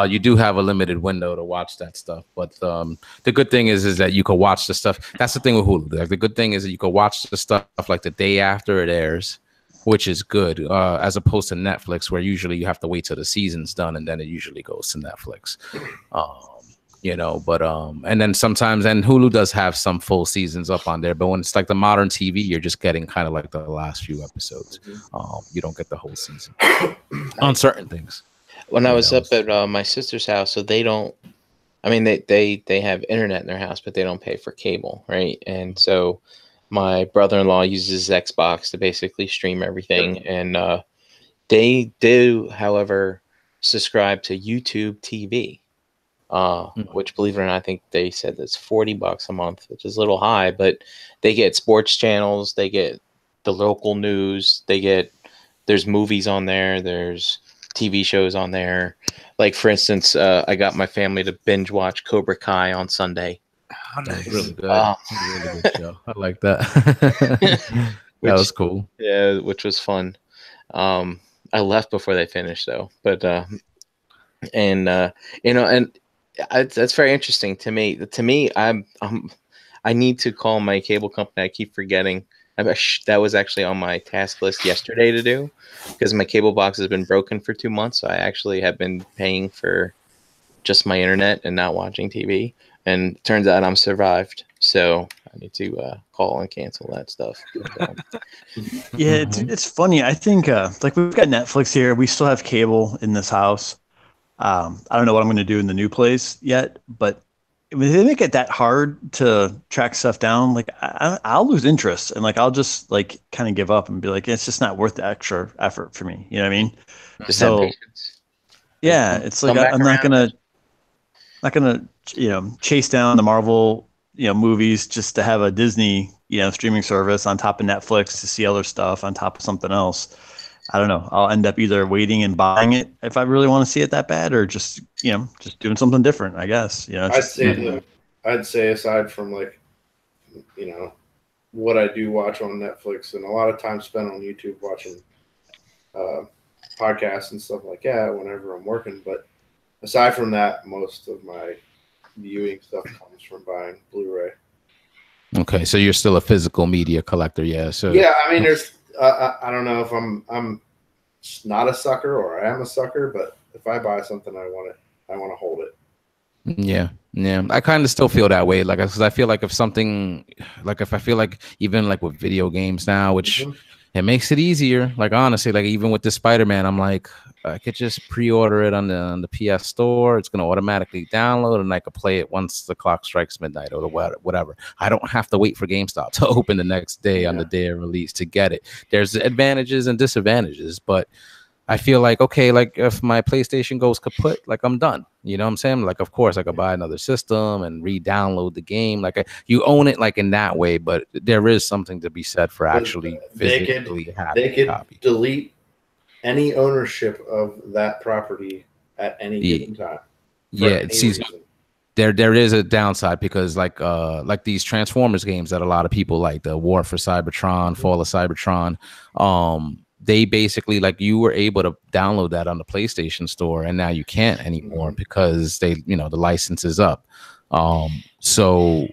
You do have a limited window to watch that stuff, but the good thing is that you can watch the stuff. That's the thing with Hulu. Like, the good thing is that you can watch the stuff like the day after it airs, which is good, as opposed to Netflix, where usually you have to wait till the season's done and then it usually goes to Netflix. And then sometimes, and Hulu does have some full seasons up on there, but when it's like the modern TV, you're just getting kind of like the last few episodes. You don't get the whole season on certain things. When I was up at my sister's house, so they don't. I mean, they have internet in their house, but they don't pay for cable, right? And so my brother-in-law uses his Xbox to basically stream everything, and they do, however, subscribe to YouTube TV, which, believe it or not, I think they said that's $40 a month, which is a little high, but they get sports channels, they get the local news, there's movies on there, there's TV shows on there. Like, for instance, I got my family to binge watch Cobra Kai on Sunday. Oh, nice. Really good. Really good show. I like that. That was cool. Yeah, which was fun. I left before they finished though, but and that's very interesting to me. To me, I need to call my cable company. I keep forgetting. That was actually on my task list yesterday to do, because my cable box has been broken for 2 months. So I actually have been paying for just my internet and not watching TV. And it turns out I'm survived. So I need to call and cancel that stuff. Yeah, it's funny. I think like we've got Netflix here. We still have cable in this house. I don't know what I'm going to do in the new place yet, but if they make it that hard to track stuff down, like I'll lose interest, and like I'll just like kind of give up and be like, it's just not worth the extra effort for me. You know what I mean? Just have patience. Yeah, it's like I'm not gonna chase down the Marvel movies just to have a Disney streaming service on top of Netflix to see other stuff on top of something else. I don't know. I'll end up either waiting and buying it if I really want to see it that bad, or just doing something different, I guess. I'd say aside from like, what I do watch on Netflix, and a lot of time spent on YouTube watching podcasts and stuff like that whenever I'm working. But aside from that, most of my viewing stuff comes from buying Blu-ray. Okay, so you're still a physical media collector, yeah. So yeah, I mean, there's I don't know if I'm not a sucker or I am a sucker, but if I buy something, I want to hold it. Yeah. I kind of still feel that way, like, because I feel like if something, like if I feel like even like with video games now, which it makes it easier. Like, honestly, like even with the Spider-Man, I'm like, I could just pre-order it on the PS Store. It's going to automatically download, and I could play it once the clock strikes midnight or whatever. I don't have to wait for GameStop to open the next day on the day of release to get it. There's advantages and disadvantages, but I feel like, okay, like if my PlayStation goes kaput, like I'm done. You know what I'm saying? Like, of course, I could buy another system and re-download the game. Like, you own it like in that way, but there is something to be said for actually physically having a copy. They could delete delete any ownership of that property at any given time. Yeah, there is a downside because like these Transformers games that a lot of people like, the War for Cybertron, Fall of Cybertron, they basically, like, you were able to download that on the PlayStation Store, and now you can't anymore because they, the license is up. So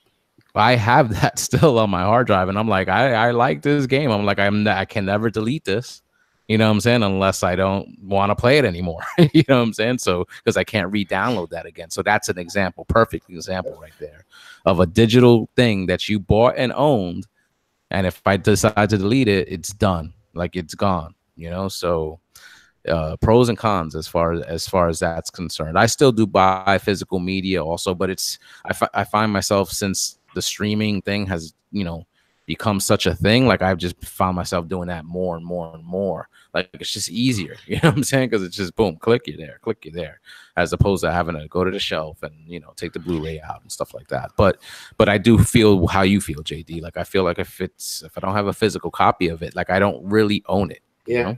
I have that still on my hard drive, and I'm like, I like this game. I'm like, I can never delete this. You know what I'm saying? Unless I don't want to play it anymore. You know what I'm saying? So, because I can't re-download that again. So that's an example, perfect example right there of a digital thing that you bought and owned. And if I decide to delete it, it's done. Like, it's gone, So pros and cons as far as that's concerned. I still do buy physical media also, but I find myself, since the streaming thing has, become such a thing, like, I've just found myself doing that more and more and more. Like, it's just easier, you know what I'm saying? Because it's just boom, click, you're there, as opposed to having to go to the shelf and take the Blu-ray out and stuff like that. But I do feel how you feel, JD. Like, I feel like if I don't have a physical copy of it, like, I don't really own it. Yeah.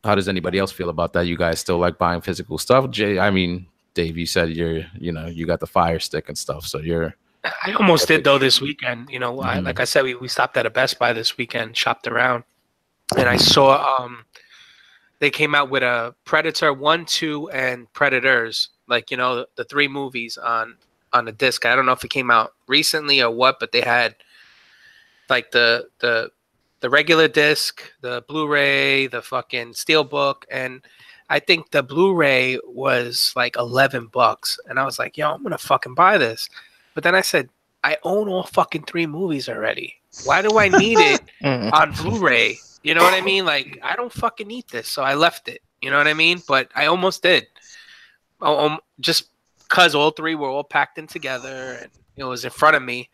How does anybody else feel about that? You guys still like buying physical stuff? Dave, you said you got the Fire Stick and stuff, so you're. I almost did though this weekend. Like I said, we stopped at a Best Buy this weekend, shopped around, and I saw they came out with a Predator 1, 2, and Predators, like the 3 movies on a disc. I don't know if it came out recently or what, but they had like the regular disc, the Blu-ray, the fucking Steelbook, and I think the Blu-ray was like $11, and I was like, yo, I'm gonna fucking buy this. But then I said, I own all fucking 3 movies already. Why do I need it on Blu-ray? You know what I mean? Like, I don't fucking need this. So I left it. You know what I mean? But I almost did. Just because all 3 were all packed in together and it was in front of me.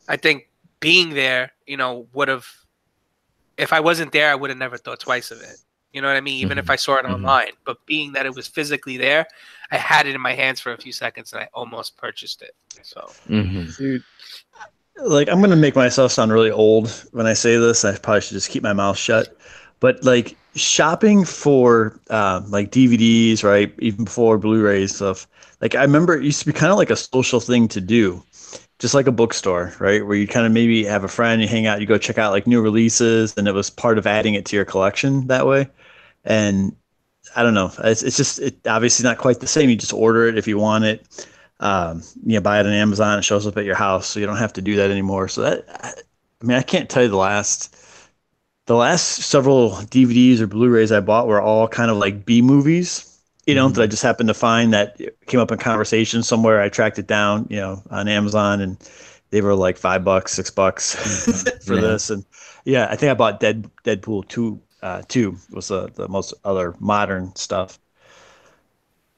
I think being there, would have, if I wasn't there, I would have never thought twice of it. You know what I mean? Even if I saw it online. But being that it was physically there, I had it in my hands for a few seconds and I almost purchased it. So, Dude, like, I'm going to make myself sound really old when I say this. I probably should just keep my mouth shut. But like, shopping for like DVDs, right? Even before Blu-rays stuff. Like, I remember it used to be kind of like a social thing to do. Just like a bookstore, right? Where you kind of maybe have a friend, you hang out, you go check out like new releases, and it was part of adding it to your collection that way. And I don't know, it's just obviously not quite the same. You just order it if you want it. Buy it on Amazon. It shows up at your house, so you don't have to do that anymore. So I can't tell you the last several DVDs or Blu-rays I bought were all kind of like B movies. That I just happened to find that came up in conversation somewhere. I tracked it down, on Amazon, and they were like $5, $6 for this. And yeah, I think I bought Deadpool 2 was the most other modern stuff.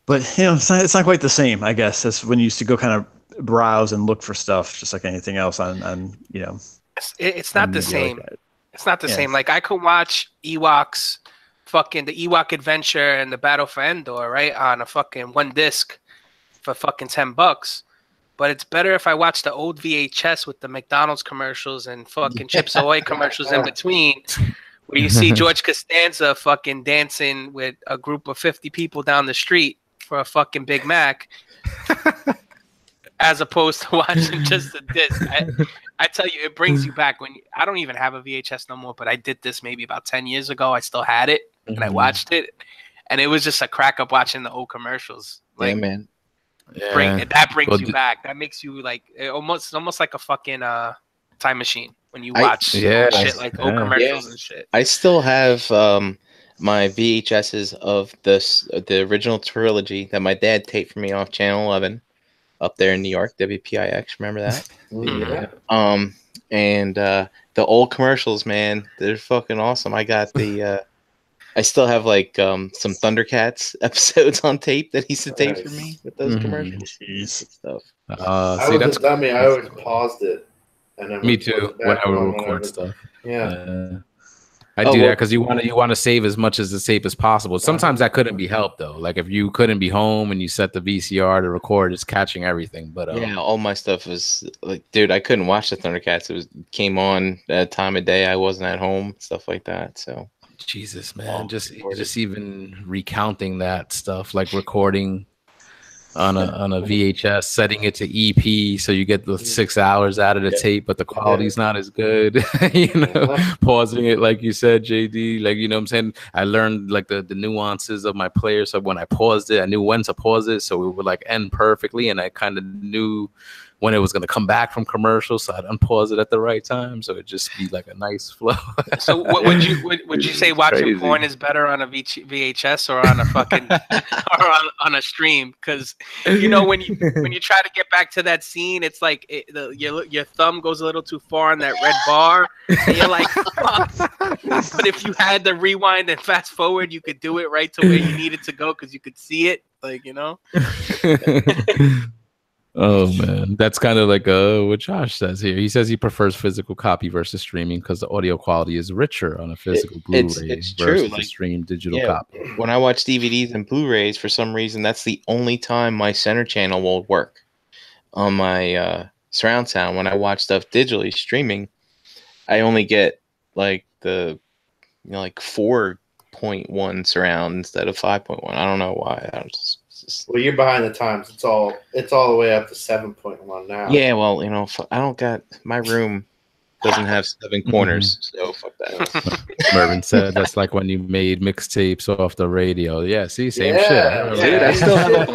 But it's not quite the same, I guess, as when you used to go kind of browse and look for stuff, just like anything else on. It's not the same. Like it's not the same. Like, I could watch Ewoks. Fucking the Ewok Adventure and the Battle for Endor, right, on a fucking 1 disc for fucking $10. But it's better if I watch the old VHS with the McDonald's commercials and fucking Chips Ahoy commercials in between, where you see George Costanza fucking dancing with a group of 50 people down the street for a fucking Big Mac, as opposed to watching just the disc. I tell you, it brings you back. I don't even have a VHS no more, but I did this maybe about 10 years ago. I still had it. And I watched it, and it was just a crack up watching the old commercials. Like, yeah, man. That brings you back. That makes you like almost like a fucking time machine when you watch shit like old commercials and shit. I still have my VHSs of the original trilogy that my dad taped for me off Channel 11 up there in New York, WPIX. Remember that? Yeah. And the old commercials, man, they're fucking awesome. I got the. I still have like some Thundercats episodes on tape that he used to tape for me with those commercials and stuff. I always paused it. And then me too. When I would record stuff. Yeah. I do that because you want to save as much as possible. Sometimes that couldn't be helped though. Like if you couldn't be home and you set the VCR to record, it's catching everything. But all my stuff was like, dude, I couldn't watch the Thundercats. It came on at a time of day I wasn't at home, stuff like that. So. Jesus, man, just even recounting that stuff, like recording on a VHS, setting it to EP so you get the 6 hours out of the tape, but the quality's not as good. Pausing it like you said, JD, like what I'm saying. I learned like the nuances of my player, so when I paused it, I knew when to pause it, so it would like end perfectly, and I kind of knew when it was going to come back from commercial, so I'd unpause it at the right time, so it'd just be like a nice flow. So what would you say watching porn is better on a VHS or on a fucking or on a stream? Because when you try to get back to that scene, it's like your thumb goes a little too far on that red bar, and you're like, fuck. But if you had the rewind and fast forward, you could do it right to where you needed to go because you could see it, Oh man, that's kind of like what Josh says here. He says he prefers physical copy versus streaming because the audio quality is richer on a physical Blu-ray it's versus true. a streamed digital copy. When I watch DVDs and Blu-rays, for some reason, that's the only time my center channel will work on my surround sound. When I watch stuff digitally streaming, I only get like the 4.1 surround instead of 5.1. I don't know why. Well, you're behind the times. It's all the way up to 7.1 now. Yeah, well, I don't got my room doesn't have 7 corners, so fuck that. Mervin said that's like when you made mixtapes off the radio. Yeah, see, same shit. Dude, I still have a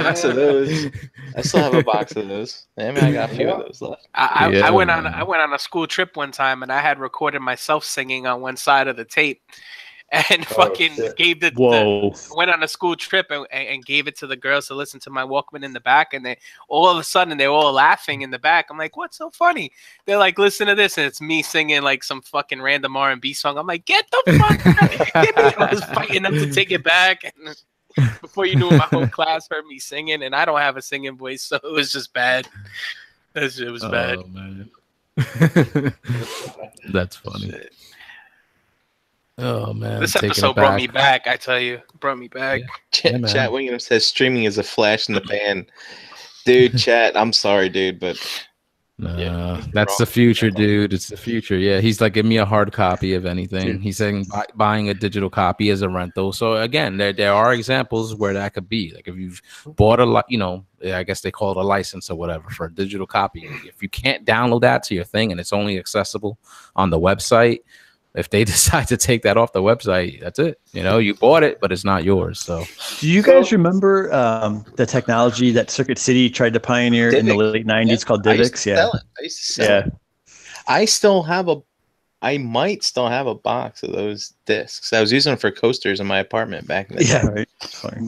box of those. I mean, I got a few of those left. I went on a school trip one time, and I had recorded myself singing on one side of the tape. And gave went on a school trip and gave it to the girls to listen to my Walkman in the back, and they all of a sudden they're all laughing in the back. I'm like, what's so funny? They're like, listen to this, and it's me singing like some fucking random R&B song. I'm like, get the fuck out. I was fighting them to take it back, and before you knew it, my whole class heard me singing, and I don't have a singing voice, so it was just bad. It was bad. Man. That's funny. Shit. Oh man, this episode brought me back. I tell you, brought me back. Yeah. Chat Williams says streaming is a flash in the pan, dude. Chat, I'm sorry, dude, but that's the future, dude. It's the future. Yeah, he's like, give me a hard copy of anything. Dude. He's saying buying a digital copy as a rental. So again, there are examples where that could be like if you've bought I guess they call it a license or whatever for a digital copy. If you can't download that to your thing and it's only accessible on the website. If they decide to take that off the website, that's it. You bought it, but it's not yours. So, do you guys remember the technology that Circuit City tried to pioneer in the late '90s called DivX? I used to sell it. I might still have a box of those discs. I was using them for coasters in my apartment back in the day. Right.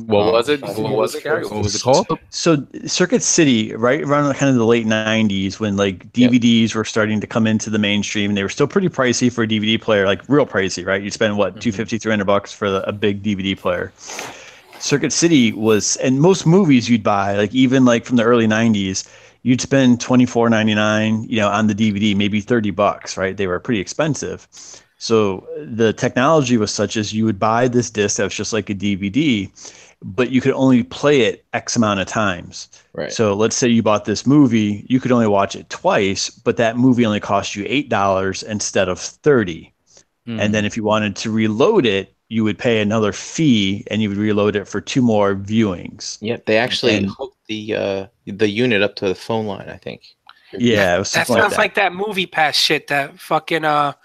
What was it? Gary? What was it called? So Circuit City, right around kind of the late 90s when like DVDs were starting to come into the mainstream. They were still pretty pricey for a DVD player, like real pricey, right? You'd spend $250, $300 for a big DVD player. Circuit City was, and most movies you'd buy, like even like from the early 90s, you'd spend $24.99, on the DVD, maybe $30, right? They were pretty expensive. So the technology was such as you would buy this disc that was just like a DVD, but you could only play it X amount of times. Right. So let's say you bought this movie, you could only watch it twice, but that movie only cost you $8 instead of $30. And then if you wanted to reload it, you would pay another fee and you would reload it for 2 more viewings. Yeah, they actually hooked the unit up to the phone line, I think. Yeah, it was that sounds like that movie pass shit that fucking that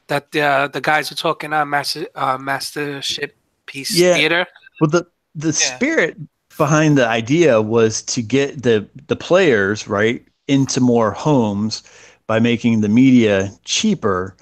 the guys were talking on Mastership Piece Theater. Well, the spirit behind the idea was to get the players right into more homes by making the media cheaper.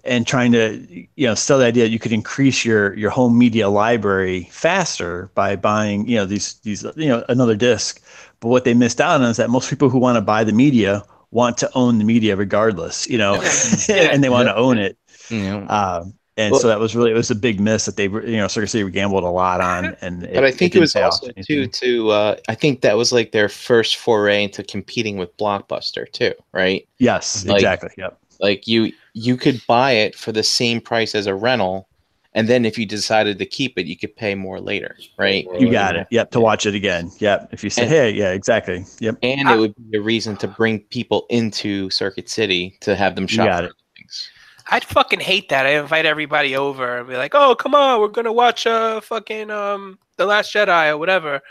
And trying to, sell the idea that you could increase your home media library faster by buying, these another disc. But what they missed out on is that most people who want to buy the media want to own the media regardless, and they want to own it. So that was it was a big miss that they, Circuit City gambled a lot on. But I think it was also I think that was like their first foray into competing with Blockbuster too, right? Yes, exactly. Yep. Like you could buy it for the same price as a rental, and then if you decided to keep it, you could pay more later, right? You got it. Yep, to watch it again. Yep. If you say, hey, yeah, exactly. Yep. And it would be a reason to bring people into Circuit City to have them shop for things. I'd fucking hate that. I invite everybody over and be like, oh, come on, we're gonna watch fucking The Last Jedi or whatever.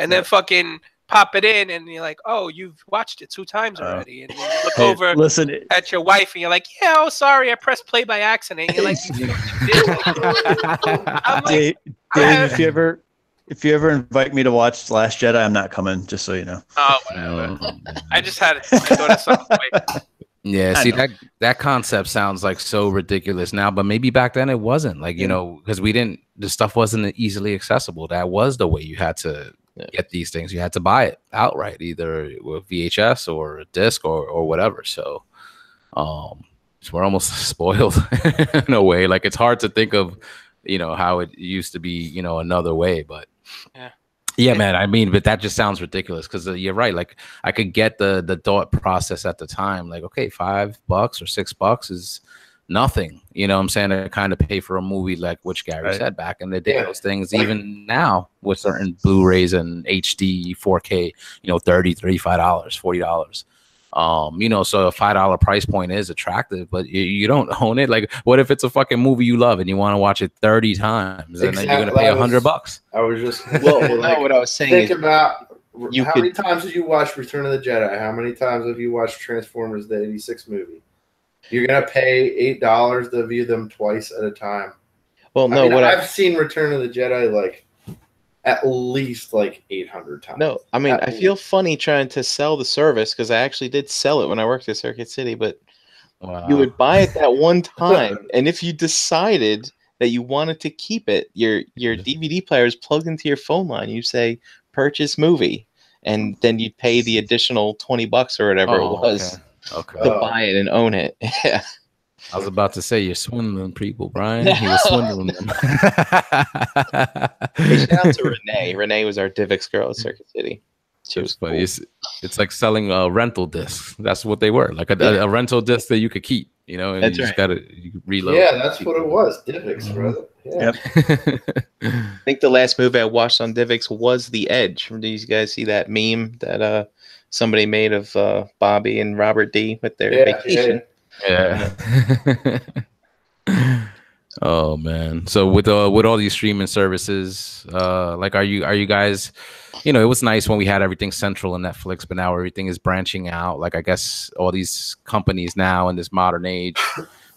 and then fucking pop it in, and you're like, oh, you've watched it 2 times already, and then you look over at your wife, and you're like, yeah, oh, sorry, I pressed play by accident. And you're like, you did. I'm like, Dave, if you ever invite me to watch Last Jedi, I'm not coming. Just so you know. Oh, whatever. I just had I thought of something quick. Yeah, see that concept sounds like so ridiculous now, but maybe back then it wasn't. Like, you know, because the stuff wasn't easily accessible. That was the way you had to get these things. You had to buy it outright, either with VHS or a disc or whatever. So we're almost spoiled in a way. Like, it's hard to think of, you know, how it used to be, you know, another way, but yeah, man. I mean, but that just sounds ridiculous because you're right. Like, I could get the thought process at the time. Like, okay, $5 or $6 is nothing. You know what I'm saying? To kind of pay for a movie, like which Gary said back in the day. Those things, even now with certain Blu-rays and HD 4K, you know, $30, $35, $40. You know, so a $5 price point is attractive, but you don't own it. Like, what if it's a fucking movie you love and you want to watch it 30 times and then you're gonna pay $100? I was just what I was saying. Think about how many times did you watch Return of the Jedi? How many times have you watched Transformers the '86 movie? You're gonna pay $8 to view them twice at a time. Well, no, I've seen Return of the Jedi like at least like 800 times. No, I mean, I feel funny trying to sell the service because I actually did sell it when I worked at Circuit City, but you would buy it that one time, and if you decided that you wanted to keep it, your DVD player is plugged into your phone line. You say purchase movie, and then you'd pay the additional $20 or whatever it was to buy it and own it. Yeah. I was about to say, you're swindling people, Brian. He was swindling them. Hey, shout out to Renee. Renee was our DivX girl at Circuit City. She was funny. Cool. It's like selling rental discs. That's what they were, like a rental disc that you could keep. You know, and you just gotta reload. Yeah, that's what it was. DivX, brother. Yeah. Yep. I think the last movie I watched on DivX was The Edge. Do you guys see that meme that somebody made of Bobby and Robert D with their vacation? Yeah. Oh man. So with all these streaming services, like are you guys, you know, it was nice when we had everything central in Netflix, but now everything is branching out. Like, I guess all these companies now in this modern age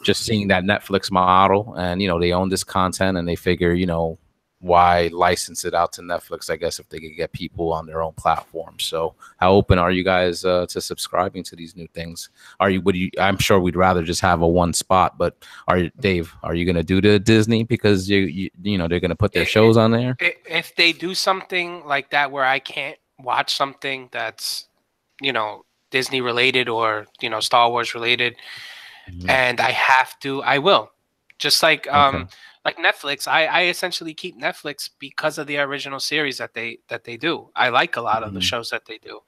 just seeing that Netflix model, and you know, they own this content and they figure, you know, why license it out to Netflix, I guess, if they could get people on their own platform. So how open are you guys to subscribing to these new things? I'm sure we'd rather just have a one spot, but Dave, are you going to do the Disney because you know, they're going to put their shows on there? If they do something like that where I can't watch something that's, you know, Disney related or, you know, Star Wars related, and I have to, I will. Just like like Netflix, I essentially keep Netflix because of the original series that they do. I like a lot of the shows that they do.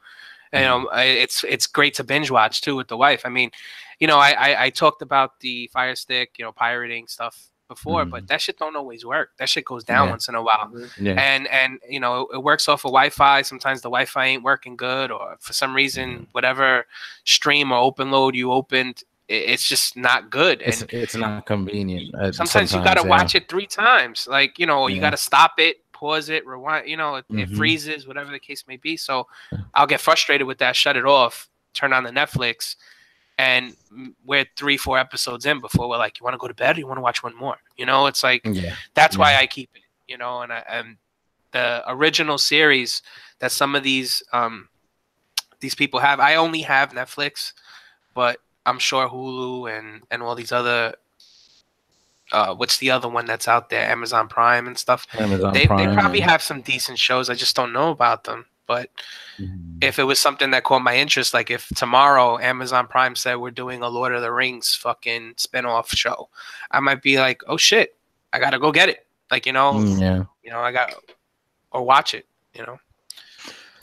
You know, it's great to binge watch too with the wife. I mean, you know, I talked about the Fire Stick, you know, pirating stuff before, but that shit don't always work. That shit goes down once in a while. And you know, it works off of Wi-Fi. Sometimes the Wi-Fi ain't working good, or for some reason, whatever stream or open load you opened, it's just not good. And it's not convenient. Sometimes you got to watch it 3 times. Like, you know, you got to stop it, pause it, rewind, you know, it freezes, whatever the case may be. So I'll get frustrated with that, shut it off, turn on the Netflix, and we're 3-4 episodes in before we're like, you want to go to bed or you want to watch one more? You know, it's like, that's why I keep it, you know, and the original series that some of these people have, I only have Netflix, but I'm sure Hulu and all these other what's the other one that's out there? Amazon Prime and stuff. They probably have some decent shows. I just don't know about them. But if it was something that caught my interest, like if tomorrow Amazon Prime said we're doing a Lord of the Rings fucking spinoff show, I might be like, oh shit, I gotta go get it. Like, you know, you know, I got or watch it, you know.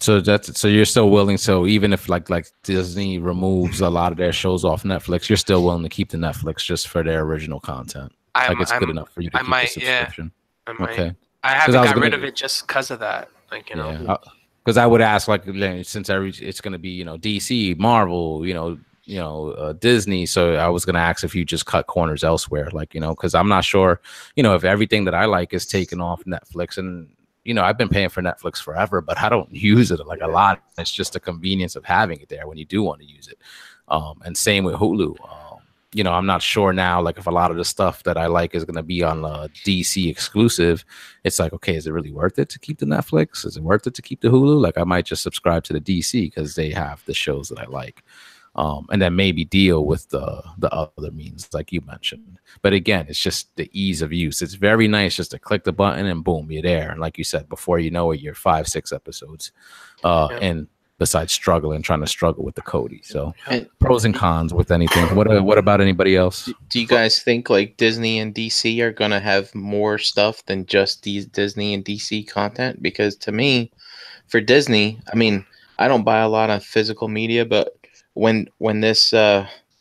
So you're still willing. So even if like Disney removes a lot of their shows off Netflix, you're still willing to keep the Netflix just for their original content. Like it's good enough for you to keep the subscription. Yeah, I might. Okay. I haven't got rid of it just because of that. Like, you know, because I would ask, like, since it's going to be, you know, DC, Marvel, you know, Disney. So I was going to ask if you just cut corners elsewhere, like, you know, because I'm not sure, you know, if everything that I like is taken off Netflix, and you know, I've been paying for Netflix forever, but I don't use it like a lot. It's just the convenience of having it there when you do want to use it. And same with Hulu. You know, I'm not sure now, like if a lot of the stuff that I like is going to be on DC exclusive. It's like, okay, is it really worth it to keep the Netflix? Is it worth it to keep the Hulu? Like I might just subscribe to the DC because they have the shows that I like. And then maybe deal with the other means like you mentioned. But again, it's just the ease of use. It's very nice just to click the button and boom, you're there. And like you said, before you know it, you're 5-6 episodes. And besides trying to struggle with the Cody. So pros and cons with anything. What about anybody else? Do you guys think like Disney and DC are gonna have more stuff than just these Disney and DC content? Because to me, for Disney, I mean, I don't buy a lot of physical media, but when this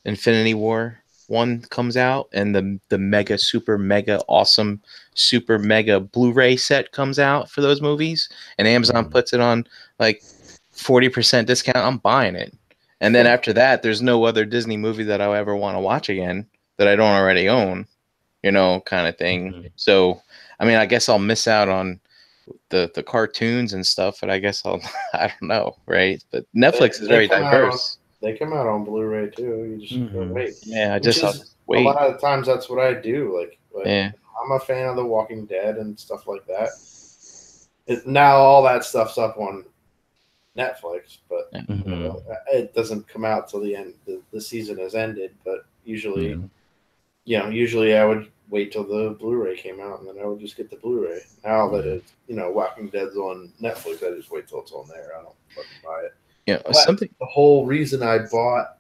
Infinity War one comes out and the mega super mega awesome super mega Blu-ray set comes out for those movies, and Amazon puts it on like 40% discount, I'm buying it. And then after that, there's no other Disney movie that I ever want to watch again that I don't already own, you know, kind of thing. So, I mean, I guess I'll miss out on the cartoons and stuff, but I guess I don't know, right? But Netflix is very diverse. They come out on Blu-ray too. You just go wait. Yeah, I'll just wait. A lot of times that's what I do. Like I'm a fan of The Walking Dead and stuff like that. Now all that stuff's up on Netflix, but it doesn't come out till the end. The season has ended, but usually, usually I would wait till the Blu-ray came out, and then I would just get the Blu-ray. Now that it's Walking Dead's on Netflix, I just wait till it's on there. I don't fucking buy it. Yeah, the whole reason I bought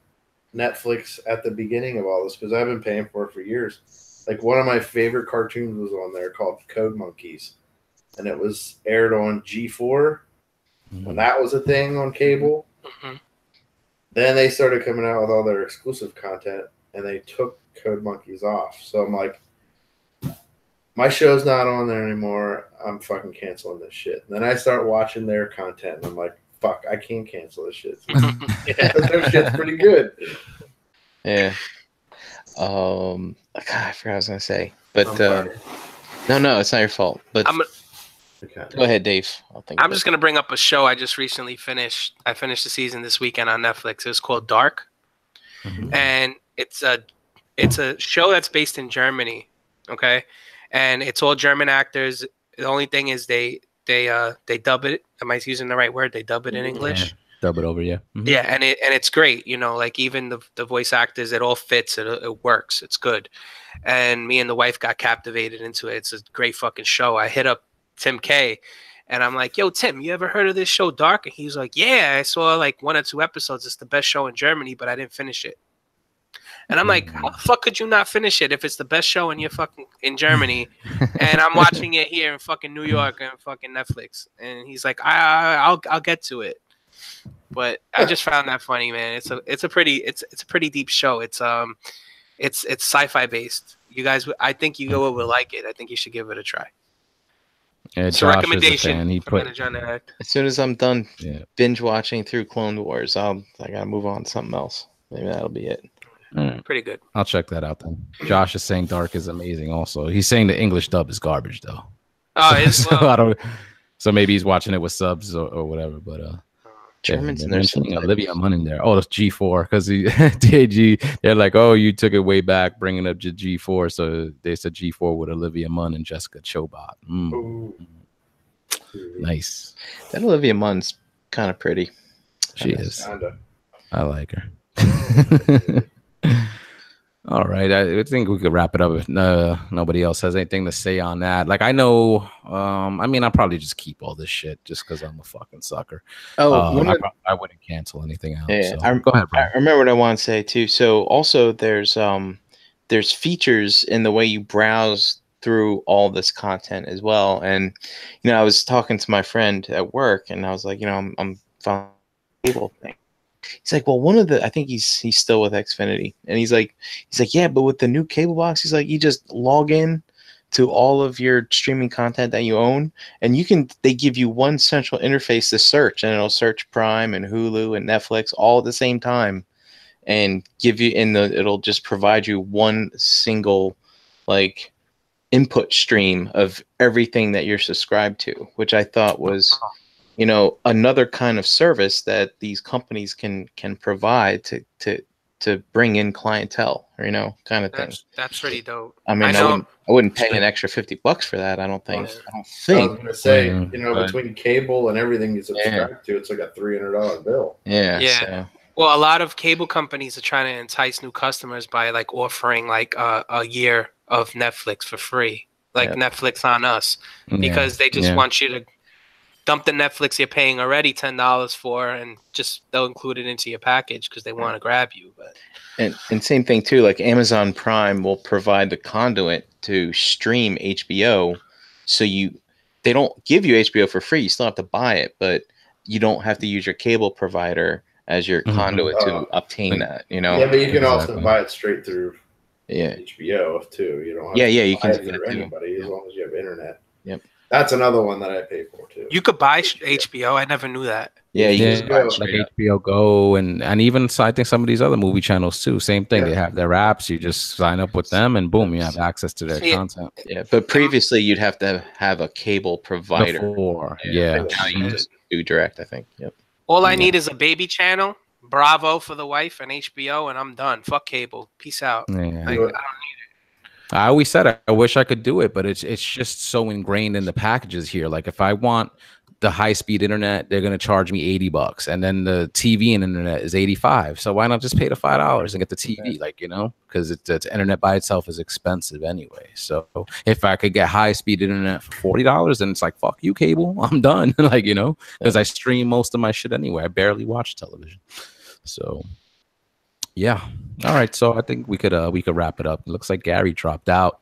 Netflix at the beginning of all this, because I've been paying for it for years. Like one of my favorite cartoons was on there called Code Monkeys, and it was aired on G4 when that was a thing on cable. Then they started coming out with all their exclusive content, and they took Code Monkeys off. So I'm like, my show's not on there anymore. I'm fucking canceling this shit. And then I start watching their content, and I'm like, fuck, I can't cancel this shit. Their shit's pretty good. Yeah. God, I forgot what I was gonna say. But no, it's not your fault. But go ahead, Dave. I'm just gonna bring up a show I just recently finished. I finished the season this weekend on Netflix. It's called Dark, and it's a show that's based in Germany. Okay, and it's all German actors. The only thing is they dub it. Am I using the right word? They dub it in English. Yeah. Dub it over, yeah. Yeah, and it's great. Like even the voice actors, it all fits. It works. It's good. And me and the wife got captivated into it. It's a great fucking show. I hit up Tim K, and I'm like, "Yo, Tim, you ever heard of this show Dark?" And he's like, "Yeah, I saw like 1 or 2 episodes. It's the best show in Germany, but I didn't finish it." And I'm like, "How the fuck could you not finish it if it's the best show in Germany, and I'm watching it here in fucking New York and fucking Netflix?" And he's like, "I'll get to it." But I just found that funny, man. It's a pretty deep show. It's sci-fi based. You guys, I think you will like it. I think you should give it a try. Yeah, it's a recommendation. He put as soon as I'm done binge watching through Clone Wars, I gotta move on to something else. Maybe that'll be it. Pretty good. I'll check that out then. Josh is saying Dark is amazing. Also, he's saying the English dub is garbage though. Oh, so maybe he's watching it with subs or whatever. But Germans and there's Olivia Munn in there. Oh, that's G4 because DAG. They're like, oh, you took it way back, bringing up G4. So they said G4 with Olivia Munn and Jessica Chobot. Nice. That Olivia Munn's kind of pretty. She is. I like her. All right, I think we could wrap it up if nobody else has anything to say on that. Like, I know, I mean, I'll probably just keep all this shit just because I'm a fucking sucker. I wouldn't cancel anything out. Yeah, so. Go ahead, Brian. I remember what I want to say too. So also there's features in the way you browse through all this content as well. And, I was talking to my friend at work and I was like, I'm following cable thing. He's like, well, I think he's still with Xfinity, and he's like, yeah, but with the new cable box, he's like, you just log in to all of your streaming content that you own, and they give you one central interface to search, and it'll search Prime and Hulu and Netflix all at the same time, and it'll just provide you one single input stream of everything that you're subscribed to, which I thought was, you know, another kind of service that these companies can provide to bring in clientele, or, you know, kind of thing. That's pretty dope. I mean, I wouldn't pay an extra $50 for that. I don't think. Yeah. I don't I think. was gonna say, Yeah, you know, but- between cable and everything you subscribe to, it's like a $300 bill. Yeah. Yeah. So, Well, a lot of cable companies are trying to entice new customers by like offering like a year of Netflix for free, like Yep. Netflix on us, because they just want you to dump the Netflix you're paying already $10 for, and just they'll include it into your package because they want to grab you. But and same thing too. Like Amazon Prime will provide the conduit to stream HBO, so they don't give you HBO for free. You still have to buy it, but you don't have to use your cable provider as your conduit to obtain that. You know. Yeah, but you can also Exactly. buy it straight through Yeah. HBO too. You don't have Yeah, to yeah, you buy can it do through that too. anybody as long as you have internet. Yep. That's another one that I pay for too. you could buy HBO. I never knew that. Yeah, you Yeah, can buy it like straight up. HBO Go and even I think some of these other movie channels too. Same thing. Yeah. They have their apps. You just sign up with them, and boom, you have access to their See, content. Yeah, but previously you'd have to have a cable provider. Before, But yeah. now you just do direct, I think. Yep. All I Yeah. need is a baby channel, Bravo for the wife, and HBO, and I'm done. Fuck cable. Peace out. Yeah. Like, I Do it. don't I always said I wish I could do it, but it's just so ingrained in the packages here. Like if I want the high speed internet, they're gonna charge me $80, and then the TV and internet is $85. So why not just pay the $5 and get the TV? Like, you know, because it's internet by itself is expensive anyway. So if I could get high speed internet for $40, then it's like fuck you, cable. I'm done. Like, you know, because I stream most of my shit anyway. I barely watch television. So yeah. All right. So I think we could wrap it up. It looks like Gary dropped out.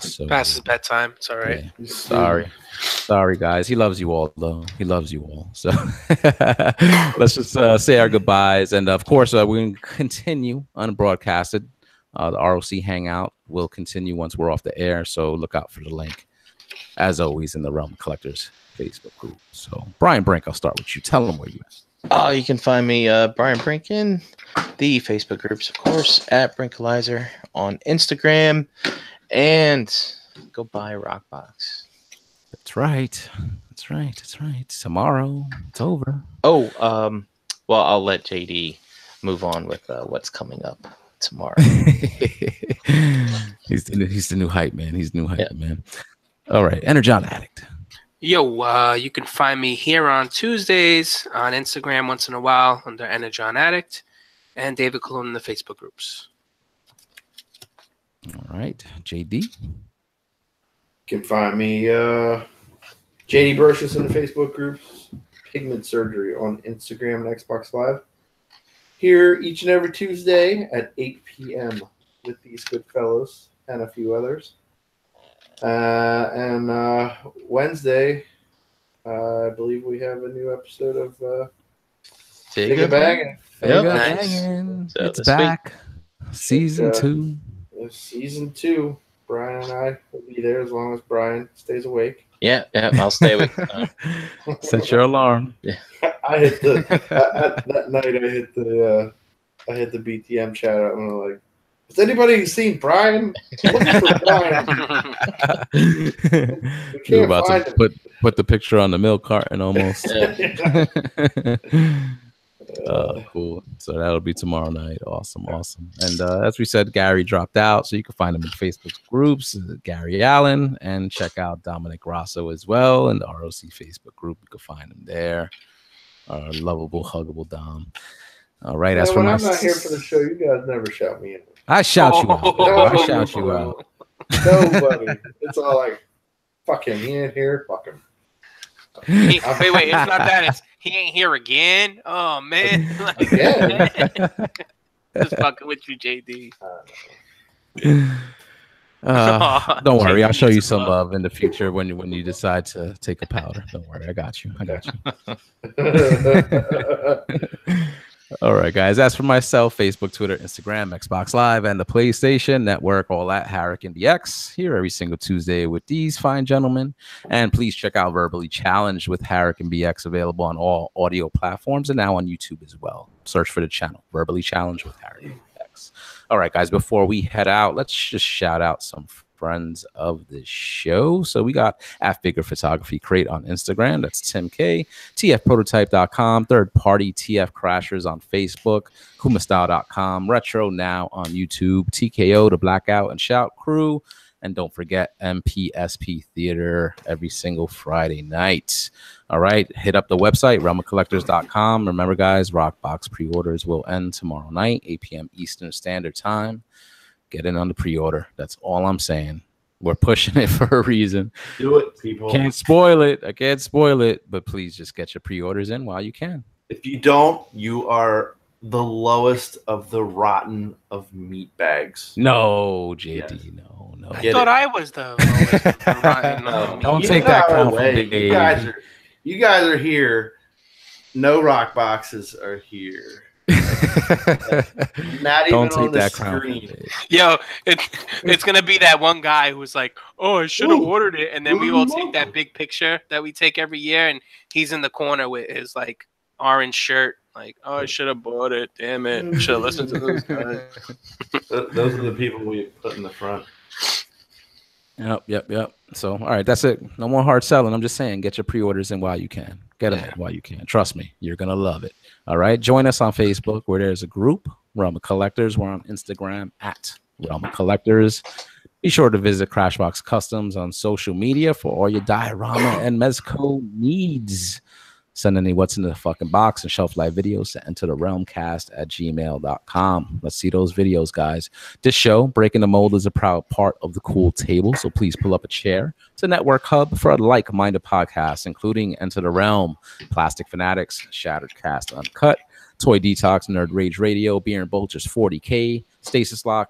So past his bedtime. It's all right. yeah. Sorry, guys. He loves you all, though. He loves you all. So let's just say our goodbyes. And of course, we're going to continue unbroadcasted. The R.O.C. Hangout will continue once we're off the air. So look out for the link, as always, in the Realm Collectors Facebook group. So Brian Brink, I'll start with you. Tell them where you at. You can find me, Brian Brink, in the Facebook groups, of course, at Brinkalizer on Instagram, and go buy a rock box. That's right. That's right. That's right. Tomorrow, it's over. Oh, well, I'll let JD move on with what's coming up tomorrow. He's the new hype man. He's the new hype man. All right, Energon Addict. Yo, you can find me here on Tuesdays on Instagram once in a while under Energon Addict, and David Cologne in the Facebook groups. All right, JD. You can find me JD Brocious in the Facebook groups, Pigment Surgery on Instagram and Xbox Live. Here each and every Tuesday at 8 p.m. with these good fellows and a few others. And Wednesday, I believe we have a new episode of Take a Bag. Yep. Nice. So It's this back. Season 2. Season 2. Brian and I will be there as long as Brian stays awake. Yeah, I'll stay with Set your alarm. I hit the that night. I hit the BTM chat out and I'm like, has anybody seen Brian? Looking for Brian. We You're can't about find to him. put the picture on the milk carton almost. Cool. So that'll be tomorrow night. Awesome. And as we said, Gary dropped out, so you can find him in Facebook's groups, Gary Allen, and check out Dominic Rosso as well in the R.O.C. Facebook group. You can find him there. Lovable, huggable Dom. All right. As for when my I'm not here for the show, you guys never shout me in. I shout you out. Oh. I shout you out. Nobody. It's all like, fuck him. He ain't here. Fuck him. Wait, it's not that. It's he ain't here again. Oh man, Again? just fucking with you, JD. Don't worry, I'll show you some love in the future when you decide to take a powder. Don't worry, I got you. All right, guys. As for myself, Facebook, Twitter, Instagram, Xbox Live, and the PlayStation Network, all at Harrick and BX, here every single Tuesday with these fine gentlemen. And please check out Verbally Challenged with Harrick and BX, available on all audio platforms and now on YouTube as well. Search for the channel, Verbally Challenged with Harrick and BX. All right, guys, before we head out, let's just shout out some friends of the show. So we got at Figure Photography Crate on Instagram. That's Tim K. TFprototype.com. Third Party TF Crashers on Facebook. KumaStyle.com. Retro Now on YouTube. TKO, The Blackout and Shout Crew. And don't forget MPSP Theater every single Friday night. All right. Hit up the website, realmofcollectors.com. Remember, guys, Rockbox pre-orders will end tomorrow night, 8 p.m. Eastern Standard Time. Get in on the pre-order. That's all I'm saying. We're pushing it for a reason. Do it, people. Can't spoil it. I can't spoil it. But please just get your pre-orders in while you can. If you don't, you are the lowest of the rotten of meat bags. No, JD, Yes. no. I thought I was the lowest of the rotten of the meat. Don't take that crown from Dave. You guys are here. No rock boxes are here. Not even on the screen. Yo, it's gonna be that one guy who's like, "Oh, I should have ordered it," and then we all take that big picture that we take every year, and he's in the corner with his like orange shirt, like, "Oh, I should have bought it. Damn it! Should have listened to those guys." Those are the people we put in the front. Yep. So, all right, that's it. No more hard selling. I'm just saying, get your pre-orders in while you can. Get them in while you can. Trust me, you're going to love it. All right, join us on Facebook where there's a group, Realm of Collectors. We're on Instagram at Realm of Collectors. Be sure to visit Crashbox Customs on social media for all your diorama and Mezco needs. Send any what's in the fucking box and shelf life videos to enter the realmcast@gmail.com. Let's see those videos, guys. This show, Breaking the Mold, is a proud part of the Cool Table, so please pull up a chair. It's a network hub for like-minded podcasts, including Enter the Realm, Plastic Fanatics, Shattered Cast Uncut, Toy Detox, Nerd Rage Radio, Beer and Bulgers 40K, Stasis Lock,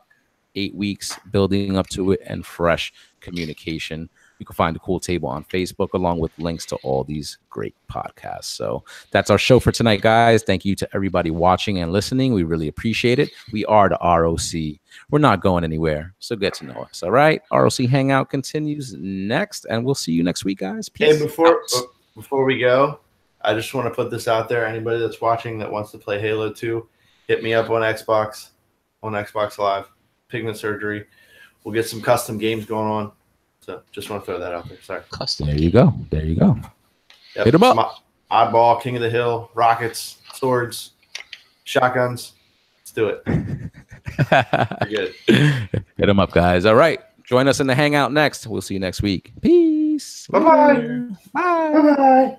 8 weeks, building up to it, and fresh communication. You can find the Cool Table on Facebook along with links to all these great podcasts. So that's our show for tonight, guys. Thank you to everybody watching and listening. We really appreciate it. We are the R.O.C. We're not going anywhere, so get to know us. All right. R.O.C. Hangout continues next, and we'll see you next week, guys. Peace. Hey, before we go, I just want to put this out there. Anybody that's watching that wants to play Halo 2, hit me up on Xbox Live, Pigment Surgery. We'll get some custom games going on. So just want to throw that out there. Sorry. There you go. Yep. Hit them up. Oddball, King of the Hill, rockets, swords, shotguns. Let's do it. You're good. Hit them up, guys. All right. Join us in the Hangout next. We'll see you next week. Peace. Bye-bye. Bye. Bye-bye.